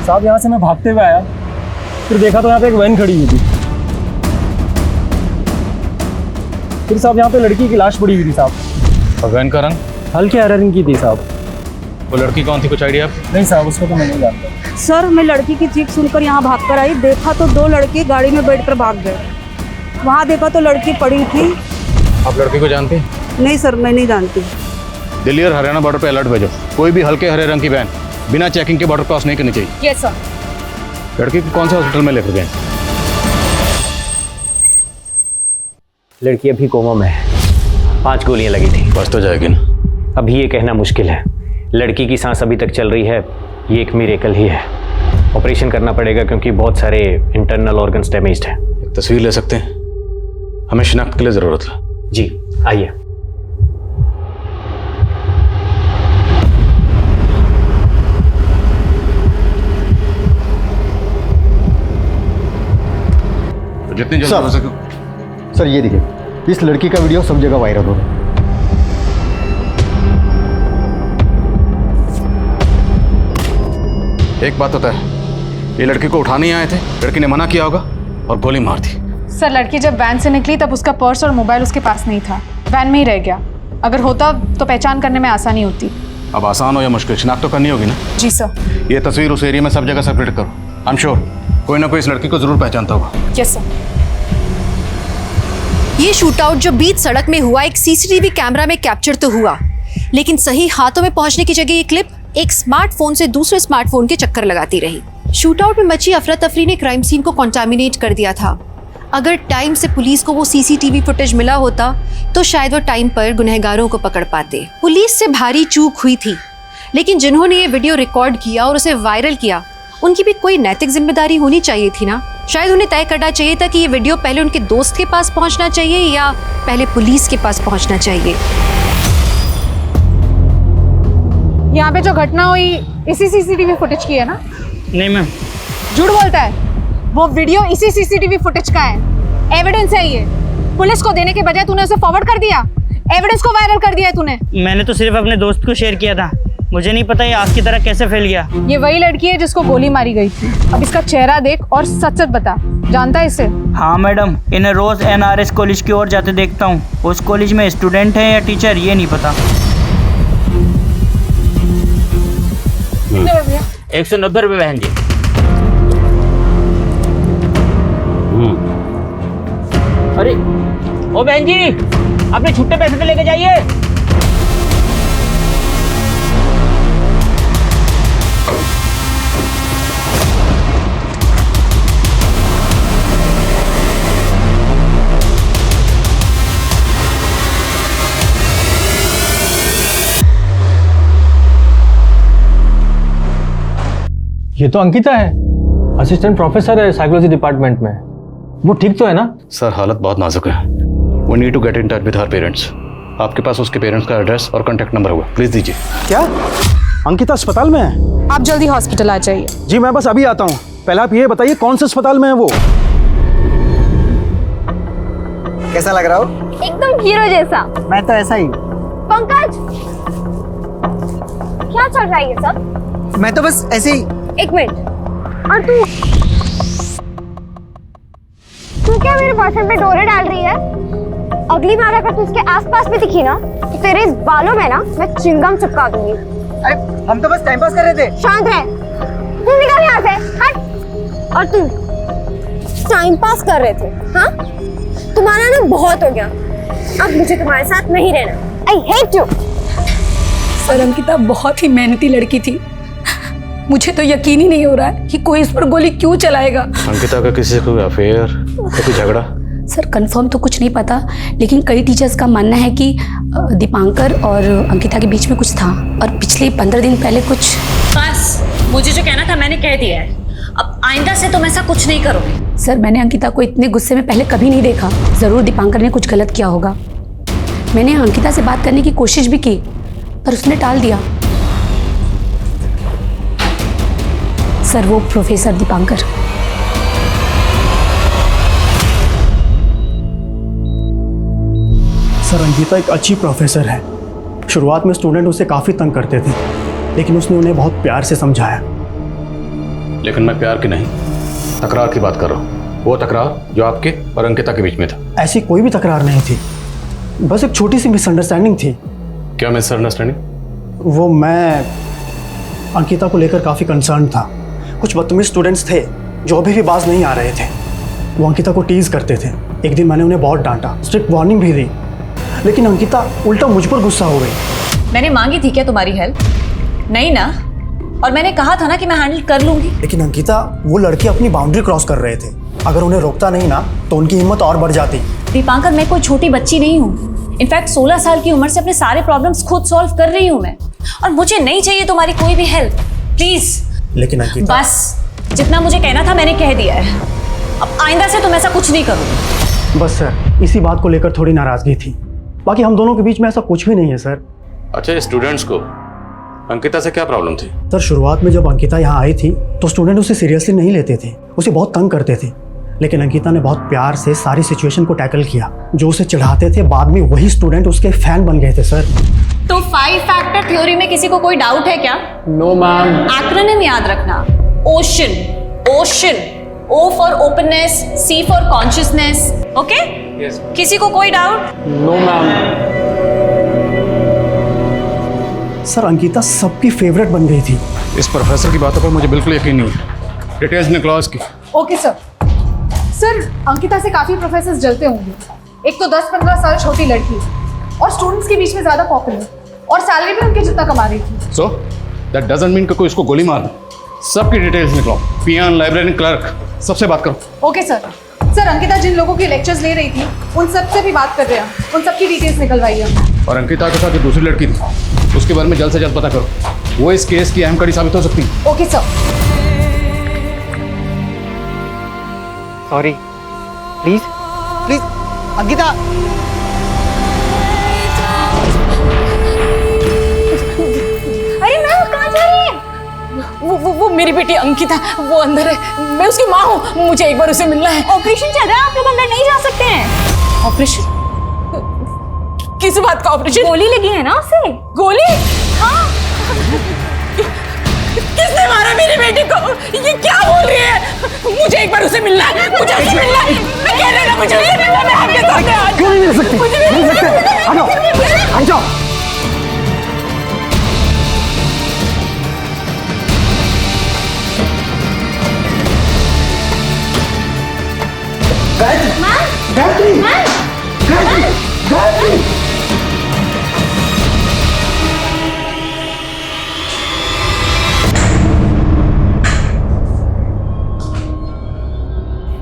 साहब यहाँ से मैं भागते हुए आया, फिर देखा तो यहाँ पे एक वैन खड़ी हुई थी। फिर साहब यहाँ पे लड़की की लाश पड़ी हुई थी साहब। और वैन का रंग? हल्के हरे रंग की थी साहब। वो लड़की कौन थी, कुछ आइडिया? नहीं साहब, उसको तो मैं नहीं जानता। सर मैं लड़की की चीख सुनकर यहाँ भागकर आई, देखा तो 2 लड़के गाड़ी में बैठकर भाग गए। वहाँ देखा तो लड़की पड़ी थी। आप लड़की को जानते? नहीं सर, मैं नहीं जानती। दिल्ली और हरियाणा बॉर्डर पे अलर्ट भेजो, कोई भी हल्के हरे रंग की वैन बिना चेकिंग के बॉर्डर क्रॉस नहीं करनी चाहिए। Yes sir. लड़की को कौन से हॉस्पिटल में लेकर गए? लड़की अभी कोमा में है, 5 गोलियां लगी थी। बच तो जाएगी ना? अभी ये कहना मुश्किल है। लड़की की सांस अभी तक चल रही है, ये एक मिरेकल ही है। ऑपरेशन करना पड़ेगा क्योंकि बहुत सारे इंटरनल ऑर्गन्स डैमेज्ड हैं। एक तस्वीर ले सकते हैं? हमें शिनाख्त के लिए ज़रूरत है। जी आइए। जितनी जल्दी हो सके। सर ये देखिए, इस लड़की का वीडियो सब जगह वायरल हो रहा है। एक बात होता है, ये लड़की को उठाने आए थे, लड़की ने मना किया होगा और गोली मार दी। सर लड़की जब वैन से निकली तब उसका पर्स और मोबाइल उसके पास नहीं था, वैन में ही रह गया। अगर होता तो पहचान करने में आसानी होती। अब आसान हो या मुश्किल, शिनाख्त तो करनी होगी ना। जी सर। ये तस्वीर उस एरिया में सब जगह सर्कुलेट करो। आई एम श्योर कोई ना कोई इस लड़की को जरूर पहचानता होगा। Yes sir. ये शूटआउट जो बीच सड़क में हुआ एक सीसीटीवी कैमरा में कैप्चर तो हुआ, लेकिन सही हाथों में पहुंचने की जगह ये क्लिप एक स्मार्टफोन से दूसरे स्मार्टफोन के चक्कर लगाती रही। शूटआउट में मची अफरा तफरी ने क्राइम सीन को कॉन्टामिनेट कर दिया था। अगर टाइम से पुलिस को वो सीसीटीवी फुटेज मिला होता तो शायद वो टाइम पर गुनहगारों को पकड़ पाते। पुलिस से भारी चूक हुई थी, लेकिन जिन्होंने ये वीडियो रिकॉर्ड किया और उसे वायरल किया उनकी भी कोई नैतिक जिम्मेदारी होनी चाहिए थी ना। शायद उन्हें तय करना चाहिए था कि ये वीडियो पहले उनके दोस्त के पास पहुंचना चाहिए या पहले पुलिस के पास पहुंचना चाहिए। यहाँ पे जो घटना हुई इसी सीसीटीवी फुटेज की है ना? नहीं मैम। झूठ बोलता है, वो वीडियो इसी सीसीटीवी फुटेज का है। एविडेंस है ये। पुलिस को देने के बजाय तूने उसे फॉरवर्ड कर दिया, एविडेंस को वायरल कर दिया है तूने। मैंने तो सिर्फ अपने दोस्त को शेयर किया था, मुझे नहीं पता ये आग की तरह कैसे फैल गया। ये वही लड़की है जिसको गोली मारी गई थी। अब इसका चेहरा देख और सच सच बता, जानता है इसे? हाँ मैडम, इन्हें रोज NRS कॉलेज की ओर जाते देखता हूँ। उस कॉलेज में स्टूडेंट है या टीचर ये नहीं पता। 190 रुपये बहन जी। अरे ओ बहन जी, अपने छुट्टे पैसे तो लेके जाइए। ये तो अंकिता है, असिस्टेंट प्रोफेसर है साइकोलॉजी डिपार्टमेंट में। वो ठीक तो है ना? सर हालत बहुत नाजुक है। We need to get in touch with her parents. आपके पास उसके पेरेंट्स का एड्रेस और कॉन्टैक्ट नंबर होगा, प्लीज दीजिए। क्या अंकिता अस्पताल में है? आप जल्दी हॉस्पिटल आ जाइए। जी मैं बस अभी आता हूँ। पहले आप ये बताइए कौन से अस्पताल में है वो? कैसा लग रहा हो? एकदम हीरो जैसा। मैं तो ऐसा ही। पंकज, क्या चल रहा है ये सब? मैं तो बस ऐसे ही। एक मिनट, और तू क्या मेरे बॉयफ्रेंड पे डोरे डाल रही है? अगली बार अगर तू उसके आसपास भी दिखी ना तो तेरे इस बालों में ना मैं चिंगम चिपका दूंगी। अरे हम तो बस टाइम पास कर रहे थे। शांत रह, तू निकल यहाँ से, हट। और तू टाइम पास कर रहे थे? हाँ, तुम्हारा ना बहुत हो गया, अब मुझे तुम्हारे साथ नहीं रहना। I hate you. Sir Ankita बहुत ही मेहनती लड़की थी, मुझे तो यकीन ही नहीं हो रहा है कि कोई इस पर गोली क्यों चलाएगा। अंकिता का किसी से कोई अफेयर, कोई झगड़ा? सर कंफर्म तो कुछ नहीं पता, लेकिन कई टीचर्स का मानना है कि दीपांकर और अंकिता के बीच में कुछ था और पिछले 15 दिन पहले कुछ। बस मुझे जो कहना था मैंने कह दिया है, अब आइंदा से तुम ऐसा कुछ नहीं करोगे। सर मैंने अंकिता को इतने गुस्से में पहले कभी नहीं देखा। जरूर दीपांकर ने कुछ गलत किया होगा। मैंने अंकिता से बात करने की कोशिश भी की पर उसने टाल दिया। सर वो प्रोफेसर दीपांकर। सर अंकिता एक अच्छी प्रोफेसर है। शुरुआत में स्टूडेंट उसे काफ़ी तंग करते थे, लेकिन उसने उन्हें बहुत प्यार से समझाया। लेकिन मैं प्यार की नहीं, तकरार की बात कर रहा हूँ। वो तकरार जो आपके और अंकिता के बीच में था। ऐसी कोई भी तकरार नहीं थी, बस एक छोटी सी मिसअंडरस्टैंडिंग थी। क्या मिसअंडरस्टैंडिंग? मैं अंकिता को लेकर काफ़ी कंसर्न था। कुछ बदतमीज स्टूडेंट्स थे जो अभी भी बाज नहीं आ रहे थे। वो अंकिता को टीज करते थे। एक दिन मैंने उन्हें बहुत डांटा, स्ट्रिक्ट वार्निंग भी दी, लेकिन अंकिता उल्टा मुझ पर गुस्सा हो गई। मैंने मांगी थी क्या तुम्हारी हेल्प? नहीं ना, और मैंने कहा था ना कि मैं हैंडल कर लूंगी। लेकिन अंकिता, वो लड़के अपनी बाउंड्री क्रॉस कर रहे थे। अगर उन्हें रोकता नहीं ना तो उनकी हिम्मत और बढ़ जाती। दीपांकर, मैं कोई छोटी बच्ची नहीं हूँ। इनफैक्ट 16 साल की उम्र से अपने सारे प्रॉब्लम्स खुद सॉल्व कर रही हूँ मैं, और मुझे नहीं चाहिए तुम्हारी कोई भी हेल्प, प्लीज। लेकिन अंकिता, बस जितना मुझे कहना था मैंने कह दिया है, अब आइंदा से तुम ऐसा कुछ नहीं करो। बस सर, इसी बात को लेकर थोड़ी नाराजगी थी, बाकी हम दोनों के बीच में ऐसा कुछ भी नहीं है सर। अच्छा, स्टूडेंट्स को अंकिता से क्या प्रॉब्लम थी? सर शुरुआत में जब अंकिता यहाँ आई थी तो स्टूडेंट उसे सीरियसली नहीं लेते थे, उसे बहुत तंग करते थे। लेकिन अंकिता ने बहुत प्यार से सारी सिचुएशन को टैकल किया। जो उसे चिढ़ाते थे बाद में वही स्टूडेंट उसके फैन बन गए थे सर। तो 5 फैक्टर थ्योरी में किसी को कोई डाउट है क्या? No ma'am. एक्रोनिम याद रखना, ocean, ocean, O for openness, C for consciousness, okay? Yes. किसी को कोई doubt? No ma'am. Sir Ankita सबकी फेवरेट बन गई थी। इस प्रोफेसर की बातों पर मुझे बिल्कुल यकीन नहीं है। डिटेल्स निकलाओ इसकी। Okay sir. सर अंकिता से काफी प्रोफेसर्स जलते होंगे। एक तो 10-15 साल छोटी लड़की और स्टूडेंट्स के बीच में ज्यादा पॉपुलर और सैलरी भी उनके जितना कमा रही थी। सो दैट डजंट मीन कि कोई इसको गोली मार दे। सबकी डिटेल्स निकलाओ, पियान, लाइब्रेरी, क्लर्क, सबसे बात करो। Okay sir. सर अंकिता जिन लोगों के लेक्चर्स ले रही थी उन सब से भी बात कर रहे हैं, उन सबकी डिटेल्स निकलवाइए। और अंकिता के साथ जो दूसरी लड़की थी उसके बारे में जल्द से जल्द पता करो, वो इस केस की अहम कड़ी साबित हो सकती है। Okay sir. Sorry, please please Ankita. अरे मैम कहाँ जा रही है? वो मेरी बेटी अंकिता, वो अंदर है, मैं उसकी माँ हूँ, मुझे एक बार उसे मिलना है। ऑपरेशन चल रहा है, आप लोग अंदर नहीं जा सकते हैं। ऑपरेशन? किस बात का ऑपरेशन? गोली लगी है ना उसे। गोली? हाँ। किसने मारा मेरी बेटी को? ये क्या बोल रही है? मुझे एक बार उसे मिलना है, मुझे उसे मिलना है। मैं कह रही हूँ मुझे नहीं मिलना, मैं आपके सामने आ क्यों नहीं मिल सकती? मुझे मिल सकते हैं। आ जाओ, आ जाओ। गायत्री, गायत्री, गायत्री, गायत्री।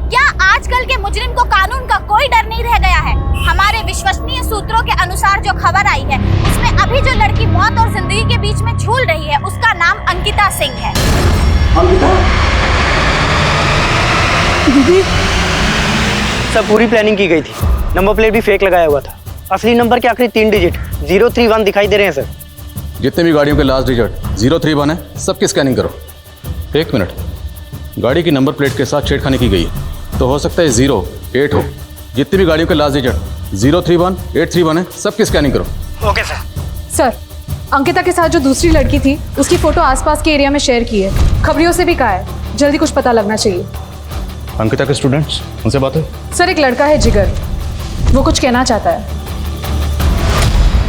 क्या आजकल के मुजरिम को कानून का कोई डर नहीं रह गया है? हमारे विश्वसनीय सूत्रों के अनुसार जो खबर आई है उसमें अभी जो लड़की मौत और जिंदगी के बीच में झूल रही है उसका नाम अंकिता सिंह है। अंकिता? दीदी सर पूरी प्लानिंग की गई थी, नंबर प्लेट भी फेक लगाया हुआ था। असली नंबर के आखिरी 3 डिजिट 031 दिखाई दे रहे हैं सर। जितने भी गाड़ियों के लास्ट डिजिट 031 है, सबकी स्कैनिंग करो। 1 मिनट, गाड़ी की नंबर प्लेट के साथ छेड़खानी की गई है, तो हो सकता है 08 हो। जितनी भी गाड़ियों के लास्ट डिजिट 031, 831 है, सबकी स्कैनिंग करो। Okay sir. सर अंकिता के साथ जो दूसरी लड़की थी उसकी फोटो आसपास के एरिया में शेयर की है, खबरियों से भी कहा है, जल्दी कुछ पता लगना चाहिए। अंकिता के स्टूडेंट्स, उनसे बात है? सर एक लड़का है जिगर, वो कुछ कहना चाहता है।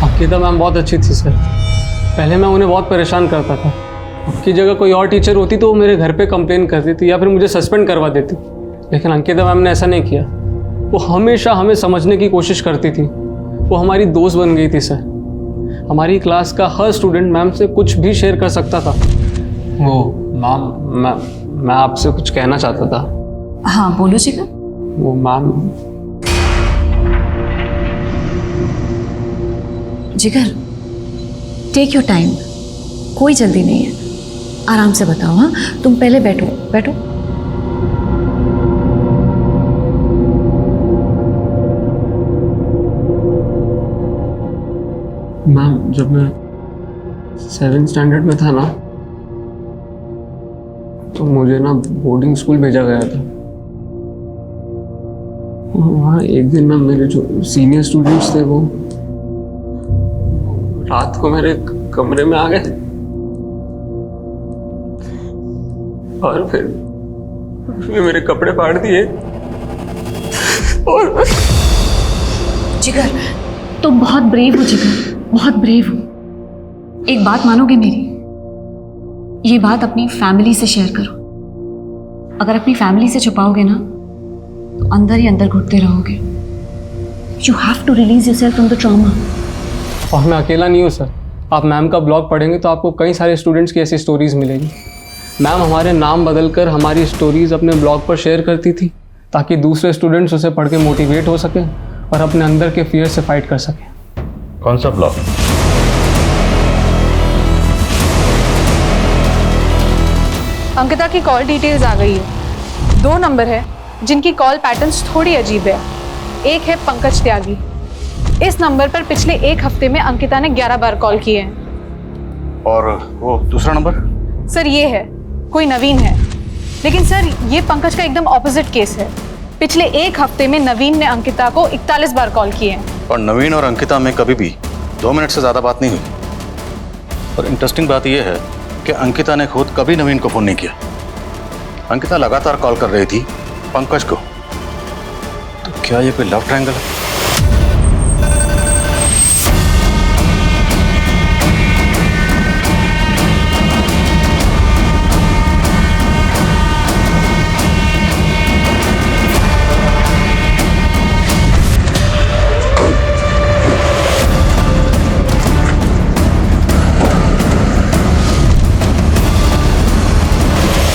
अंकिता मैम बहुत अच्छी थी सर, पहले मैं उन्हें बहुत परेशान करता था। उनकी जगह कोई और टीचर होती तो वो मेरे घर पे कंप्लेन करती थी या फिर मुझे सस्पेंड करवा देती, लेकिन अंकिता मैम ने ऐसा नहीं किया। वो हमेशा हमें समझने की कोशिश करती थी, वो हमारी दोस्त बन गई थी सर। हमारी क्लास का हर स्टूडेंट मैम से कुछ भी शेयर कर सकता था। वो मैम, मैं आपसे कुछ कहना चाहता था। हाँ बोलो जिगर। वो मैम, जिगर टेक योर टाइम, कोई जल्दी नहीं है, आराम से बताओ। हाँ तुम पहले बैठो बैठो। मैम जब मैं 7th स्टैंडर्ड में था ना, तो मुझे ना बोर्डिंग स्कूल भेजा गया था। वहाँ एक दिन ना मेरे जो सीनियर स्टूडेंट्स थे वो रात को मेरे कमरे में आ गए और फिर मेरे कपड़े फाड़ दिए। और जिगर तुम बहुत ब्रेव हो जिगर, बहुत ब्रेव हो। एक बात मानोगे मेरी, ये बात अपनी फैमिली से शेयर करो। अगर अपनी फैमिली से छुपाओगे ना तो अंदर ही अंदर घुटते रहोगे। You have to release yourself from the trauma. और मैं अकेला नहीं हूँ सर, आप मैम का ब्लॉग पढ़ेंगे तो आपको कई सारे स्टूडेंट्स की ऐसी स्टोरीज मिलेगी। मैम हमारे नाम बदलकर हमारी स्टोरीज अपने ब्लॉग पर शेयर करती थी ताकि दूसरे स्टूडेंट्स उसे पढ़ के मोटिवेट हो सकें और अपने अंदर के फियर से फाइट कर सकें। कौन सा ब्लॉग? अंकिता की कॉल डिटेल्स आ गई है। 2 नंबर है जिनकी कॉल पैटर्न्स थोड़ी अजीब है। एक है पंकज त्यागी, इस नंबर पर पिछले 1 हफ्ते में अंकिता ने 11 बार कॉल किए हैं। और वो दूसरा नंबर? सर ये है, कोई नवीन है, लेकिन सर ये पंकज का एकदम ऑपोजिट केस है। पिछले एक हफ्ते में नवीन ने अंकिता को 41 बार कॉल किए हैं। और नवीन और अंकिता में कभी भी 2 मिनट से ज़्यादा बात नहीं हुई। और इंटरेस्टिंग बात यह है कि अंकिता ने खुद कभी नवीन को फ़ोन नहीं किया। अंकिता लगातार कॉल कर रही थी पंकज को। तो क्या ये कोई लव ट्रायंगल है?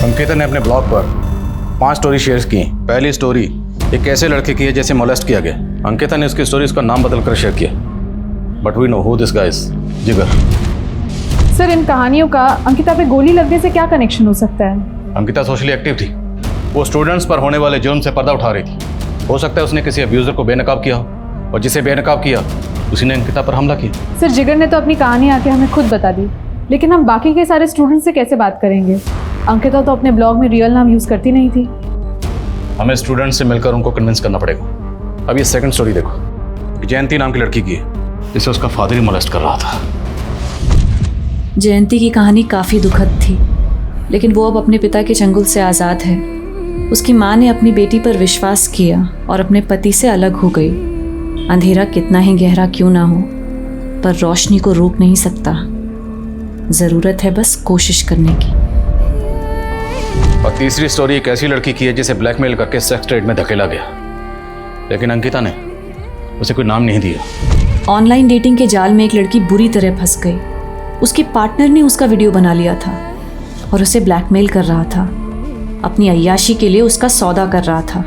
अंकिता ने अपने ब्लॉग पर 5 स्टोरी शेयर की। पहली स्टोरी एक ऐसे लड़के की है जैसे मोलेस्ट किया गया। अंकिता ने उसकी स्टोरी उसका नाम बदलकर शेयर किया। But we know who this guy is. Jigar. Sir, इन कहानियों का अंकिता पे गोली लगने से क्या कनेक्शन हो सकता है? अंकिता सोशली एक्टिव थी। वो स्टूडेंट्स पर होने वाले जुर्म से पर्दा उठा रही थी। हो सकता है उसने किसी अब्यूजर को बेनकाब किया हो और जिसे बेनकाब किया उसी ने अंकिता पर हमला किया। सर, जिगर ने तो अपनी कहानी आके हमें खुद बता दी, लेकिन हम बाकी के सारे स्टूडेंट्स से कैसे बात करेंगे? अंकिता तो अपने ब्लॉग में रियल नाम यूज करती नहीं थी। हमें स्टूडेंट्स से मिलकर उनको कन्विंस करना पड़ेगा। अब ये सेकंड स्टोरी देखो। जयंती नाम की लड़की की है जिसे उसका फादर ही मोलेस्ट कर रहा था। जयंती की कहानी काफ़ी दुखद थी, लेकिन वो अब अपने पिता के चंगुल से आज़ाद है। उसकी माँ ने अपनी बेटी पर विश्वास किया और अपने पति से अलग हो गई। अंधेरा कितना ही गहरा क्यों ना हो, पर रोशनी को रोक नहीं सकता। ज़रूरत है बस कोशिश करने की। और तीसरी स्टोरी एक ऐसी लड़की की है जिसे ब्लैकमेल करके सेक्स ट्रेड में धकेला गया, लेकिन अंकिता ने उसे कोई नाम नहीं दिया। ऑनलाइन डेटिंग के जाल में एक लड़की बुरी तरह फंस गई। उसके पार्टनर ने उसका वीडियो बना लिया था और उसे ब्लैकमेल कर रहा था। अपनी अय्याशी के लिए उसका सौदा कर रहा था।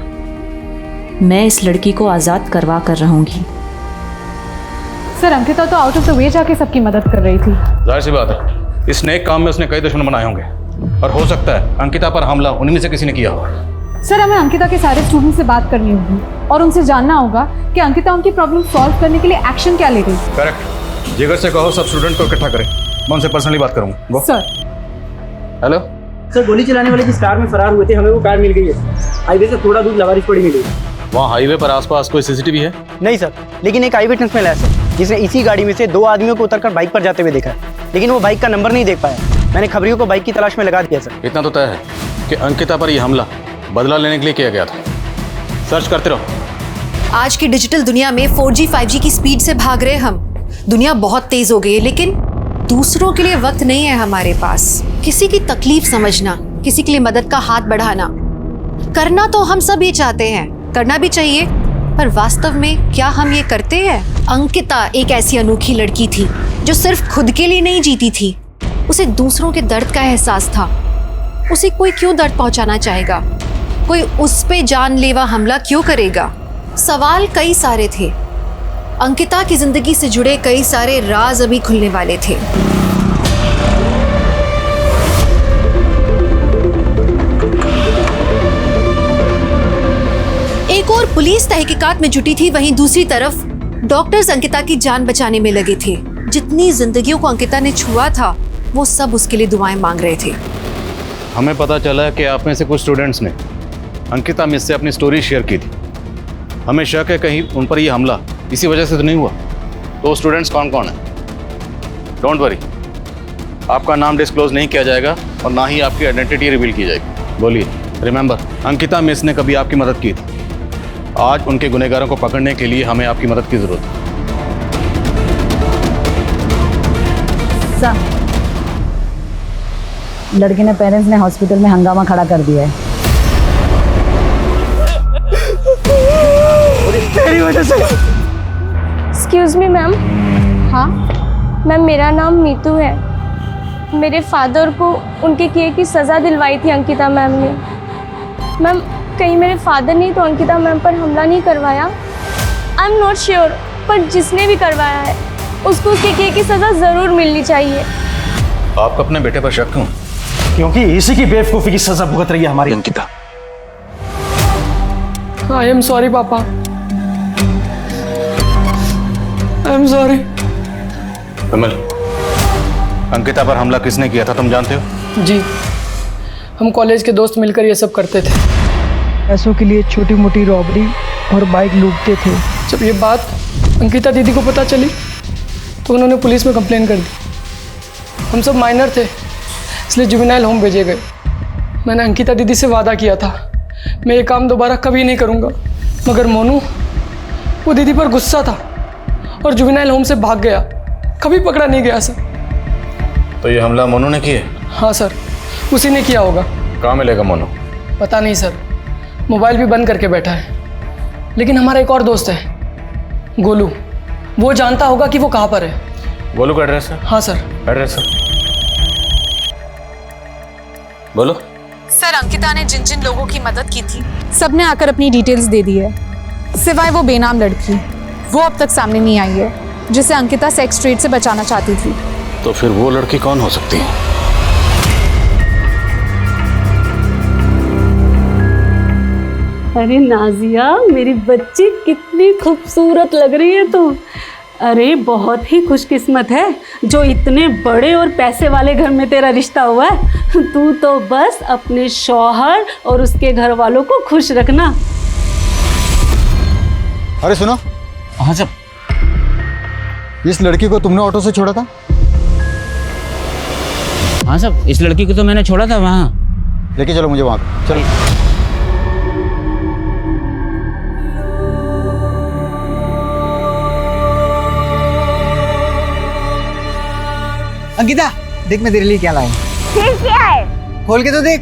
मैं इस लड़की को आज़ाद करवा कर रहूंगी। सर, अंकिता तो आउट ऑफ द वे जाके सबकी मदद कर रही थी। जाहिर सी बात है, इस नेक काम में उसने कई दुश्मन बनाए होंगे और हो सकता है अंकिता पर हमला उन्हीं में से किसी ने किया हो। सर, हमें अंकिता के सारे स्टूडेंट्स से बात करनी होगी और उनसे जानना होगा कि अंकिता उनकी प्रॉब्लम सॉल्व करने के लिए एक्शन क्या ले रही है। करेक्ट। जिगर से कहो सब स्टूडेंट को इकट्ठा करें। मैं उनसे पर्सनली बात करूंगा। गो। सर। हेलो सर, गोली चलाने वाले जिस कार में फरार हुए थे, हमें वो कार मिल गई है। हाईवे से थोड़ा दूर लवारिश पड़ी मिली। वहाँ हाईवे पर आसपास कोई सीसीटीवी है? नहीं सर, लेकिन एक आई विटनेस मिला है सर, जिसने इसी गाड़ी में से 2 आदमियों को उतरकर बाइक पर जाते हुए देखा है, लेकिन वो बाइक का नंबर नहीं देख पाया। मैंने खबरियों को बाइक की तलाश में लगा दिया सर। इतना तो तय है कि अंकिता पर यह हमला बदला लेने के लिए किया गया था। सर्च करते रहो। आज की डिजिटल दुनिया में 4G 5G की स्पीड से भाग रहे हम। दुनिया बहुत तेज हो गई है, लेकिन दूसरों के लिए वक्त नहीं है हमारे पास। किसी की तकलीफ समझना, किसी के लिए मदद का हाथ बढ़ाना, करना तो हम सब ये चाहते हैं, करना भी चाहिए, पर वास्तव में क्या हम ये करते हैं? अंकिता एक ऐसी अनोखी लड़की थी जो सिर्फ खुद के लिए नहीं जीती थी। उसे दूसरों के दर्द का एहसास था। उसे कोई क्यों दर्द पहुंचाना चाहेगा? कोई उस पे जानलेवा हमला क्यों करेगा? सवाल कई सारे थे। अंकिता की जिंदगी से जुड़े कई सारे राज अभी खुलने वाले थे। एक और पुलिस तहकीकात में जुटी थी, वहीं दूसरी तरफ डॉक्टर्स अंकिता की जान बचाने में लगे थे। जितनी जिंदगियों को अंकिता ने छुआ था, वो सब उसके लिए दुआएं मांग रहे थे। हमें पता चला कि आप में से कुछ स्टूडेंट्स ने अंकिता मिस से अपनी स्टोरी शेयर की थी। हमें शक है कहीं उन पर यह हमला इसी वजह से तो नहीं हुआ। तो स्टूडेंट्स कौन कौन है? डोंट वरी, आपका नाम डिस्क्लोज नहीं किया जाएगा और ना ही आपकी आइडेंटिटी रिवील की जाएगी। बोलिए। रिमेंबर, अंकिता मिस ने कभी आपकी मदद की थी। आज उनके गुनहगारों को पकड़ने के लिए हमें आपकी मदद की जरूरत है। लड़के ने पेरेंट्स ने हॉस्पिटल में हंगामा खड़ा कर दिया है। तेरी वजह से। Excuse me ma'am. हाँ मैम, मेरा नाम मीतू है। मेरे फादर को उनके किए की सज़ा दिलवाई थी अंकिता मैम ने। मैम, कहीं मेरे फादर ने तो अंकिता मैम पर हमला नहीं करवाया? आई एम नॉट श्योर, पर जिसने भी करवाया है उसको उसके किए की सज़ा ज़रूर मिलनी चाहिए। आपको अपने बेटे पर शक क्यों? क्योंकि इसी की बेवकूफ़ी की सजा भुगत रही है हमारी अंकिता। आई एम सॉरी पापा, आई एम सॉरी। विमल, अंकिता पर हमला किसने किया था तुम जानते हो? जी, हम कॉलेज के दोस्त मिलकर ये सब करते थे। पैसों के लिए छोटी मोटी रॉबरी और बाइक लूटते थे। जब ये बात अंकिता दीदी को पता चली तो उन्होंने पुलिस में कंप्लेन कर दी। हम सब माइनर थे इसलिए जुवेनाइल होम भेजे गए। मैंने अंकिता दीदी से वादा किया था मैं ये काम दोबारा कभी नहीं करूँगा, मगर मोनू वो दीदी पर गुस्सा था और जुवेनाइल होम से भाग गया, कभी पकड़ा नहीं गया सर। तो ये हमला मोनू ने किया? हाँ सर, उसी ने किया होगा। कहाँ मिलेगा मोनू? पता नहीं सर, मोबाइल भी बंद करके बैठा है। लेकिन हमारा एक और दोस्त है गोलू, वो जानता होगा कि वो कहाँ पर है। गोलू का एड्रेस है? हाँ सर। एड्रेस है, बोलो। सर, अंकिता ने जिन जिन लोगों की मदद की थी सबने आकर अपनी डिटेल्स दे दी है, सिवाय वो बेनाम लड़की। वो अब तक सामने नहीं आई है जिसे अंकिता सेक्स ट्रेड से बचाना चाहती थी। तो फिर वो लड़की कौन हो सकती है? अरे नाजिया, मेरी बच्ची कितनी खूबसूरत लग रही है तू। अरे बहुत ही खुशकिस्मत है जो इतने बड़े और पैसे वाले घर में तेरा रिश्ता हुआ है। तू तो बस अपने शौहर और उसके घर वालों को खुश रखना। अरे सुनो। हाँ सब, इस लड़की को तुमने ऑटो से छोड़ा था? हाँ सब, इस लड़की को तो मैंने छोड़ा था वहाँ। लेके चलो मुझे वहाँ, चलो। अंकिता, देख मैं तेरे लिए क्या लाया। फिर क्या है? खोल के तो देख।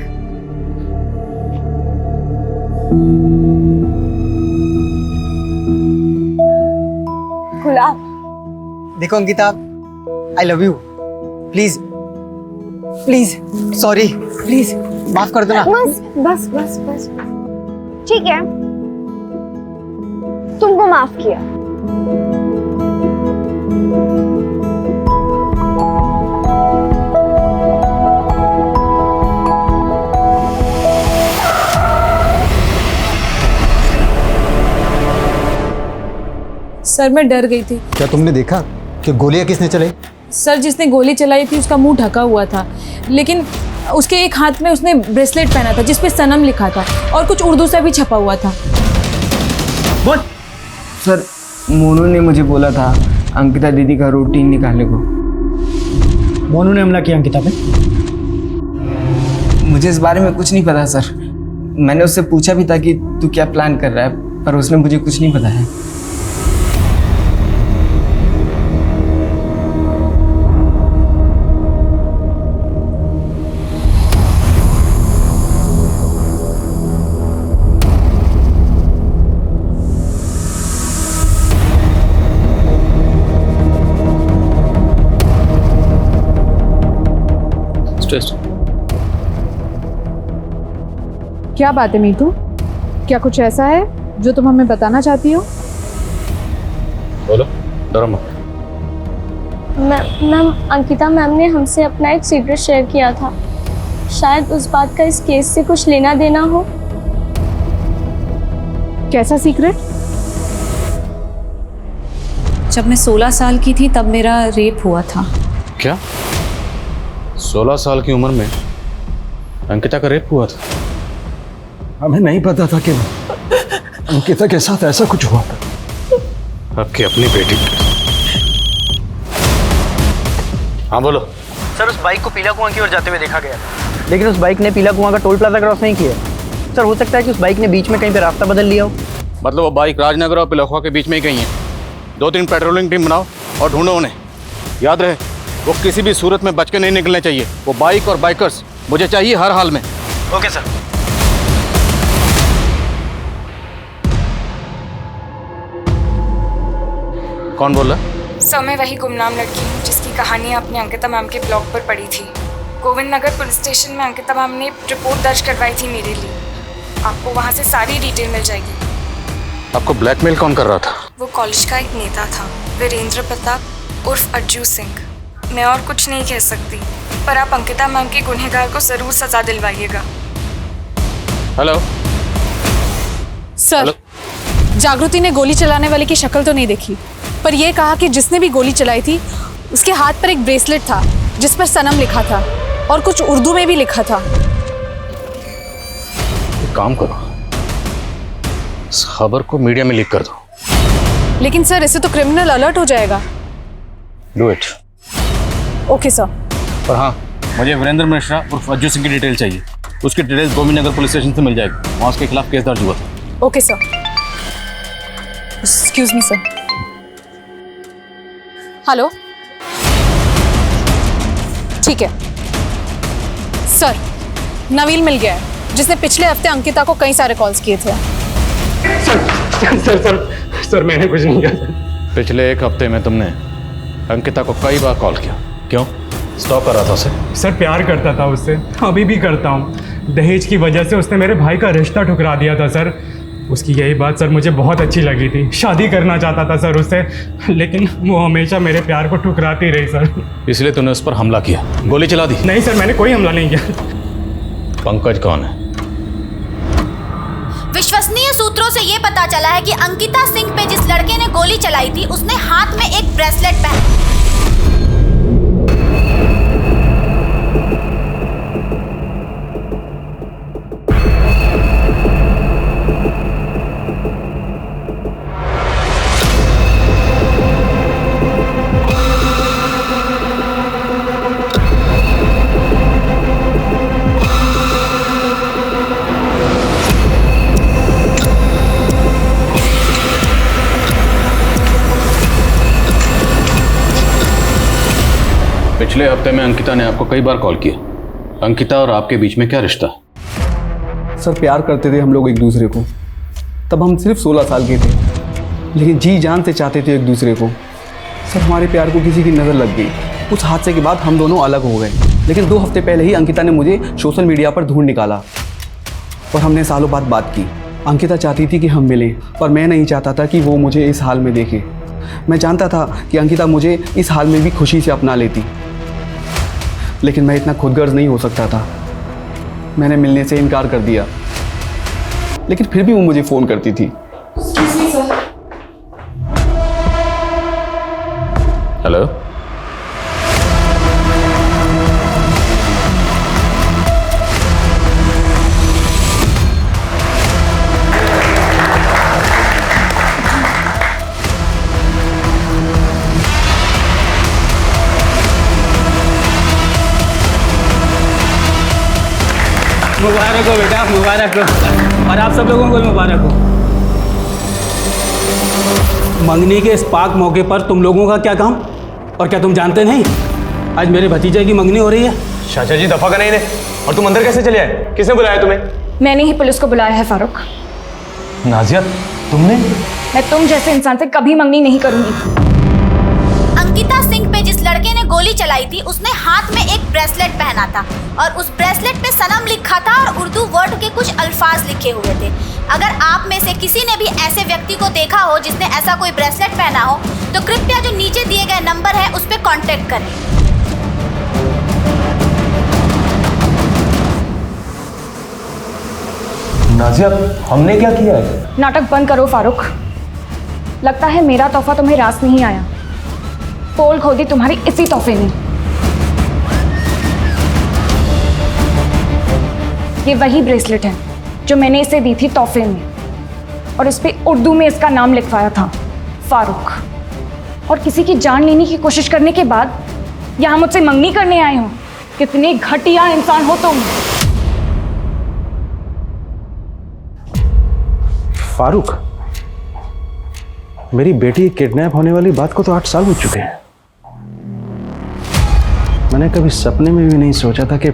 गुलाब। देखो Ankita, I love you. Please please, sorry, please माफ कर दो ना। बस बस बस बस, ठीक है, तुमको माफ किया। सर, मैं डर गई थी। क्या तुमने देखा कि गोलियां किसने चलाई? सर, जिसने गोली चलाई थी उसका मुंह ढका हुआ था, लेकिन उसके एक हाथ में उसने ब्रेसलेट पहना था जिस पे सनम लिखा था और कुछ उर्दू से भी छपा हुआ था। बोल। सर, मोनू ने मुझे बोला था अंकिता दीदी का रूटीन निकालने को। मोनू ने हमला किया अंकिता पे? मुझे इस बारे में कुछ नहीं पता सर। मैंने उससे पूछा भी था कि तू क्या प्लान कर रहा है, पर उसने मुझे कुछ नहीं बताया। क्या बात है मीतू, क्या कुछ ऐसा है जो तुम हमें बताना चाहती हो? बोलो, डरो मत। मैम, अंकिता मैम ने हमसे अपना एक सीक्रेट शेयर किया था। शायद उस बात का इस केस से कुछ लेना देना हो। कैसा सीक्रेट? जब मैं 16 साल की थी तब मेरा रेप हुआ था। क्या? 16 साल की उम्र में अंकिता का रेप हुआ था? हमें नहीं पता था कि अंकिता के साथ ऐसा कुछ हुआ था। आपकी अपनी बेटी। हाँ बोलो। सर, उस बाइक को पीला कुआं की ओर जाते हुए देखा गया, लेकिन उस बाइक ने पीला कुआं का टोल प्लाजा क्रॉस नहीं किया। सर, हो सकता है कि उस बाइक ने बीच में कहीं पे रास्ता बदल लिया हो। मतलब वो बाइक राजनगर और पिलखुआ के बीच में ही कहीं है। 2-3 पेट्रोलिंग टीम बनाओ और ढूंढो उन्हें। याद रहे, वो किसी भी सूरत में बच के नहीं निकलने चाहिए। वो बाइक और बाइकर्स मुझे चाहिए हर हाल में। Okay sir. कौन बोल रहा? सर, मैं वही गुमनाम लड़की हूँ जिसकी कहानी आपने अंकिता मैम के ब्लॉग पर पढ़ी थी। गोविंद नगर पुलिस स्टेशन में अंकिता मैम ने रिपोर्ट दर्ज करवाई थी मेरे लिए। आपको वहाँ से सारी डिटेल मिल जाएगी। आपको ब्लैकमेल कौन कर रहा था? वो कॉलेज का एक नेता था, वीरेंद्र प्रताप उर्फ अज्जू सिंह। मैं और कुछ नहीं कह सकती, पर आप अंकिता मैम के गुनहगार को जरूर सजा दिलवाइएगा। हेलो सर, जागृति ने गोली चलाने वाले की शक्ल तो नहीं देखी, पर यह कहा कि जिसने भी गोली चलाई थी उसके हाथ पर एक ब्रेसलेट था जिस पर सनम लिखा था और कुछ उर्दू में भी लिखा था। एक काम करो, इस खबर को मीडिया में लीक कर दो। लेकिन सर इससे तो क्रिमिनल अलर्ट हो जाएगा। Do it. Okay sir. और हाँ, मुझे वीरेंद्र मिश्रा उर्फ अज्जू सिंह की डिटेल चाहिए। उसकी डिटेल्स गोविंदनगर पुलिस स्टेशन से मिल जाएगी, वहाँ उसके खिलाफ केस दर्ज हुआ था। Okay sir. Excuse me sir. Hello, ठीक है सर, नवील मिल गया है जिसने पिछले हफ्ते अंकिता को कई सारे कॉल्स किए थे। सर मैंने कुछ नहीं किया। पिछले 1 हफ्ते में तुमने अंकिता को कई बार कॉल किया, क्यों? स्टॉक कर रहा था उसे? सर प्यार करता था उससे, अभी भी करता हूँ। दहेज की वजह से उसने मेरे भाई का रिश्ता ठुकरा दिया था सर। उसकी यही बात सर मुझे बहुत अच्छी लगी थी, शादी करना चाहता था सर उससे, लेकिन वो हमेशा मेरे प्यार को ठुकराती रही सर। इसलिए तूने उस पर हमला किया, गोली चला दी? नहीं सर, मैंने कोई हमला नहीं किया। पंकज कौन है? विश्वसनीय सूत्रों से ये पता चला है कि अंकिता सिंह पे जिस लड़के ने गोली चलाई थी उसने हाथ में एक ब्रेसलेट पहना। पिछले हफ्ते में अंकिता ने आपको कई बार कॉल किया। अंकिता और आपके बीच में क्या रिश्ता? सर प्यार करते थे हम लोग एक दूसरे को, तब हम सिर्फ 16 साल के थे, लेकिन जी जान से चाहते थे एक दूसरे को। सर हमारे प्यार को किसी की नज़र लग गई। उस हादसे के बाद हम दोनों अलग हो गए, लेकिन 2 हफ्ते पहले ही अंकिता ने मुझे सोशल मीडिया पर ढूंढ निकाला और हमने सालों बाद बात की। अंकिता चाहती थी कि हम मिलें, पर मैं नहीं चाहता था कि वो मुझे इस हाल में देखे। मैं जानता था कि अंकिता मुझे इस हाल में भी खुशी से अपना लेती, लेकिन मैं इतना खुदगर्ज नहीं हो सकता था। मैंने मिलने से इनकार कर दिया, लेकिन फिर भी वो मुझे फ़ोन करती थी। हेलो, मुबारक हो बेटा, मुबारक हो, और आप सब लोगों को मुबारक हो। मंगनी के इस पाक मौके पर तुम लोगों का क्या काम? और क्या तुम जानते नहीं आज मेरे भतीजे की मंगनी हो रही है? चाचा जी दफा करना इन्हें। और तुम अंदर कैसे चले आए? किसने बुलाया तुम्हें? मैंने ही पुलिस को बुलाया है फारूक। नाजिया तुमने? मैं तुम जैसे इंसान से कभी मंगनी नहीं करूंगी। अंकिता सिंह पे जिस लड़के ने गोली चलाई थी उसने हाथ में एक ब्रेसलेट पहना था और उस ब्रेसलेट पे सनम लिखा था और उर्दू वर्ड के कुछ अल्फाज लिखे हुए थे। अगर आप में से किसी ने भी ऐसे व्यक्ति को देखा हो जिसने ऐसा कोई ब्रेसलेट पहना हो तो कृपया जो नीचे दिए गए नंबर है उस पर कांटेक्ट करें। नाजिया हमने क्या किया है? नाटक बंद करो फारूक। लगता है मेरा तोहफा तुम्हें रास नहीं आया। पोल खोदी तुम्हारी इसी तोहफे में। ये वही ब्रेसलेट है जो मैंने इसे दी थी तोहफे में, और इस पे उर्दू में इसका नाम लिखवाया था, फारूक। और किसी की जान लेने की कोशिश करने के बाद यहाँ मुझसे मंगनी करने आए हो। कितने घटिया इंसान हो तुम। फारूक, मेरी बेटी किडनैप होने वाली बात को तो 8 साल हो चुके हैं। मैंने कभी सपने में भी नहीं सोचा था कि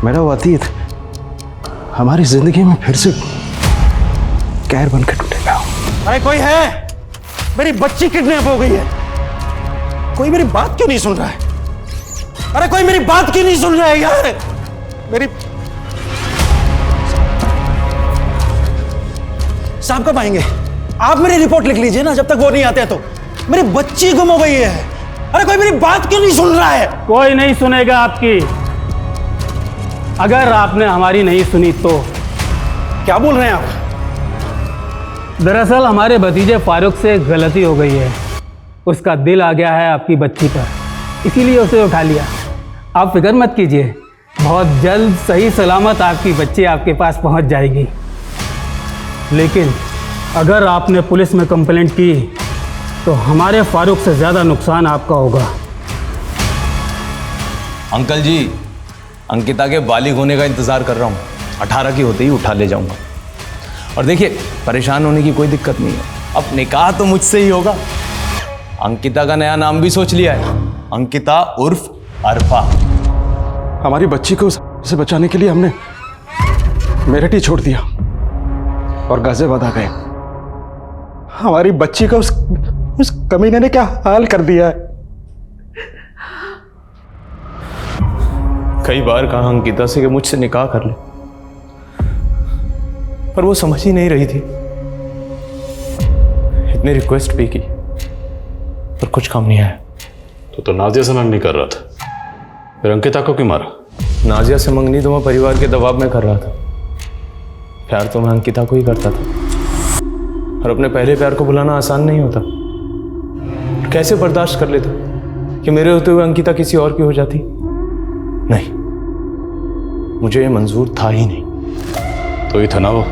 मेरा वो अतीत हमारी जिंदगी में फिर से कहर बनकर टूटेगा। अरे कोई है? मेरी बच्ची किडनैप हो गई है। कोई मेरी बात क्यों नहीं सुन रहा है? अरे कोई मेरी बात क्यों नहीं सुन रहा है यार? मेरी साहब कब आएंगे? आप मेरी रिपोर्ट लिख लीजिए ना, जब तक वो नहीं आते तो। मेरी बच्ची गुम हो गई है। अरे कोई मेरी बात क्यों नहीं सुन रहा है? कोई नहीं सुनेगा आपकी। अगर आपने हमारी नहीं सुनी तो। क्या बोल रहे हैं आप? दरअसल हमारे भतीजे फारूक से एक गलती हो गई है। उसका दिल आ गया है आपकी बच्ची पर, इसीलिए उसे उठा लिया। आप फिक्र मत कीजिए, बहुत जल्द सही सलामत आपकी बच्ची आपके पास पहुंच जाएगी। लेकिन अगर आपने पुलिस में कंप्लेंट की तो हमारे फारूक से ज़्यादा नुकसान आपका होगा। अंकल जी, अंकिता के बालिग होने का इंतज़ार कर रहा हूँ। 18 की होते ही उठा ले जाऊँगा। और देखिए, परेशान होने की कोई दिक्कत नहीं है, अब निकाह तो मुझसे ही होगा। अंकिता का नया नाम भी सोच लिया है, अंकिता उर्फ अरफा। हमारी बच्ची को उसे बचाने के लिए हमने मेरठ ही छोड़ दिया और गाजियाबाद आ गए। हमारी बच्ची का उस कमीने ने क्या हाल कर दिया है। कई बार कहा अंकिता से कि मुझसे निकाह कर ले, पर वो समझ ही नहीं रही थी। इतनी रिक्वेस्ट भी की पर कुछ काम नहीं आया। तो नाजिया से मंगनी कर रहा था, फिर अंकिता को क्यों मारा? नाजिया से मंगनी तो मैं परिवार के दबाव में कर रहा था। प्यार तो मैं अंकिता को ही करता था, और अपने पहले प्यार को भुलाना आसान नहीं होता। कैसे बर्दाश्त कर लेता कि मेरे होते हुए अंकिता किसी और की हो जाती? नहीं, मुझे ये मंजूर था ही नहीं। तो ये था ना वो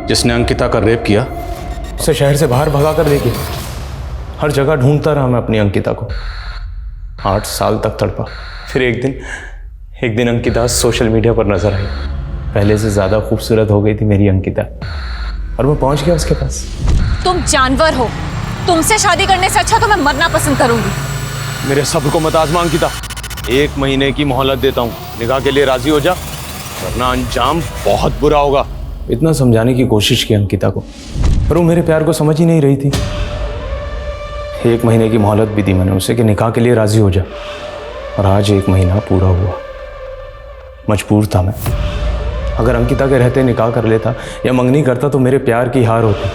जिसने अंकिता का रेप किया? उसे शहर से बाहर भगा कर लेके हर जगह ढूंढता रहा मैं अपनी अंकिता को। 8 साल तक तड़पा, फिर एक दिन अंकिता सोशल मीडिया पर नजर आई। पहले से ज्यादा खूबसूरत हो गई थी मेरी अंकिता, और मैं पहुंच गया उसके पास। तुम जानवर हो, तुमसे शादी करने से अच्छा तो मैं मरना पसंद करूंगी। मेरे सब्र को मत आजमा अंकिता, 1 महीने की मोहलत देता हूँ, निकाह के लिए राजी हो जा, वरना अंजाम बहुत बुरा होगा। इतना समझाने की कोशिश की अंकिता को, पर वो मेरे प्यार को समझ ही नहीं रही थी। 1 महीने की मोहलत भी दी मैंने उसे कि निकाह के लिए राजी हो जा, और आज 1 महीना पूरा हुआ। मजबूर था मैं। अगर अंकिता के रहते निकाह कर लेता या मंगनी करता तो मेरे प्यार की हार होती।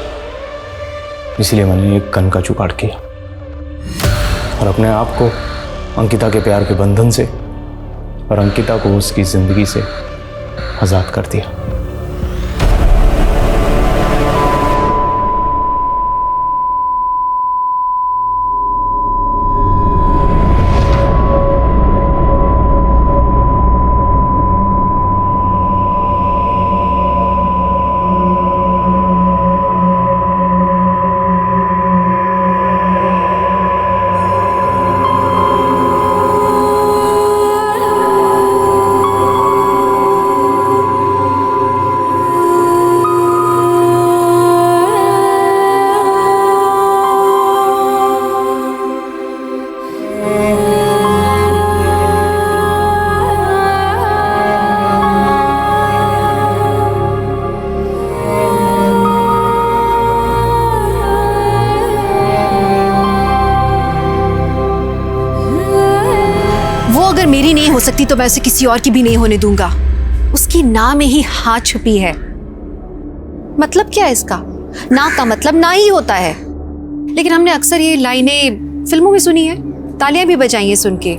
इसलिए मैंने एक कन का जुगाड़ किया और अपने आप को अंकिता के प्यार के बंधन से और अंकिता को उसकी जिंदगी से आजाद कर दिया। अगर मेरी नहीं हो सकती तो मैं उसे किसी और की भी नहीं होने दूंगा। उसकी ना में ही हाँ छुपी है। मतलब क्या है इसका? ना का मतलब ना ही होता है। लेकिन हमने अक्सर ये लाइनें फिल्मों में सुनी है, तालियां भी बजाई हैं सुन के।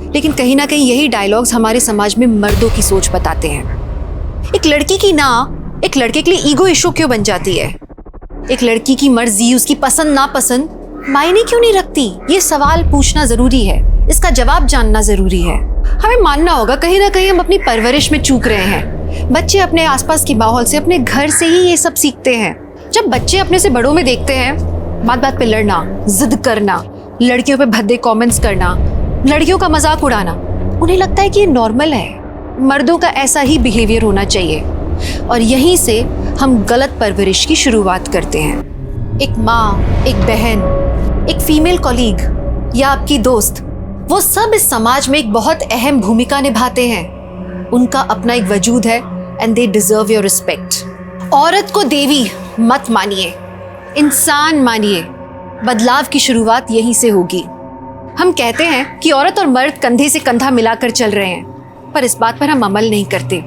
लेकिन कहीं ना कहीं यही डायलॉग्स हमारे समाज में मर्दों की सोच बताते हैं। एक लड़की की ना एक लड़के के लिए ईगो इशू क्यों बन जाती है? एक लड़की की मर्जी, उसकी पसंद नापसंद मायने क्यों नहीं रखती? ये सवाल पूछना जरूरी है, इसका जवाब जानना जरूरी है। हमें मानना होगा कहीं ना कहीं हम अपनी परवरिश में चूक रहे हैं। बच्चे अपने आसपास के माहौल से, अपने घर से ही ये सब सीखते हैं। जब बच्चे अपने से बड़ों में देखते हैं बात बात पे लड़ना, जिद करना, लड़कियों पे भद्दे कमेंट्स करना, लड़कियों का मजाक उड़ाना, उन्हें लगता है कि ये नॉर्मल है, मर्दों का ऐसा ही बिहेवियर होना चाहिए। और यहीं से हम गलत परवरिश की शुरुआत करते हैं। एक माँ, एक बहन, एक फीमेल कॉलीग या आपकी दोस्त, वो सब इस समाज में एक बहुत अहम भूमिका निभाते हैं। उनका अपना एक वजूद है and they deserve your respect. औरत को देवी मत मानिए, इंसान मानिए। बदलाव की शुरुआत यहीं से होगी। हम कहते हैं कि औरत और मर्द कंधे से कंधा मिलाकर चल रहे हैं, पर इस बात पर हम अमल नहीं करते।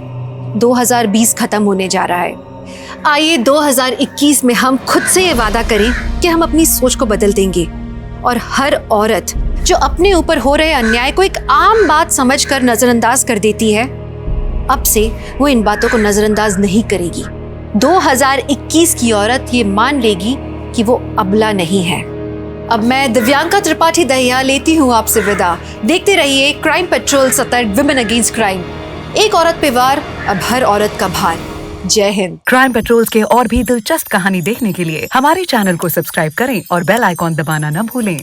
2020 खत्म होने जा रहा है। आइए 2021 में हम खुद से ये वादा करें कि हम अपनी सोच को बदल देंगे और हर औरत जो अपने ऊपर हो रहे अन्याय को एक आम बात समझकर नजरअंदाज कर देती है, अब से वो इन बातों को नजरअंदाज नहीं करेगी। 2021 की औरत ये मान लेगी कि वो अबला नहीं है। अब मैं दिव्यांका त्रिपाठी दहिया लेती हूँ आपसे विदा। देखते रहिए क्राइम पेट्रोल, सतर्क, विमेन अगेंस्ट क्राइम। एक औरत पे वार, अब हर औरत का भार। जय हिंद। क्राइम पेट्रोल्स के और भी दिलचस्प कहानी देखने के लिए हमारे चैनल को सब्सक्राइब करें और बेल आइकॉन दबाना न भूलें।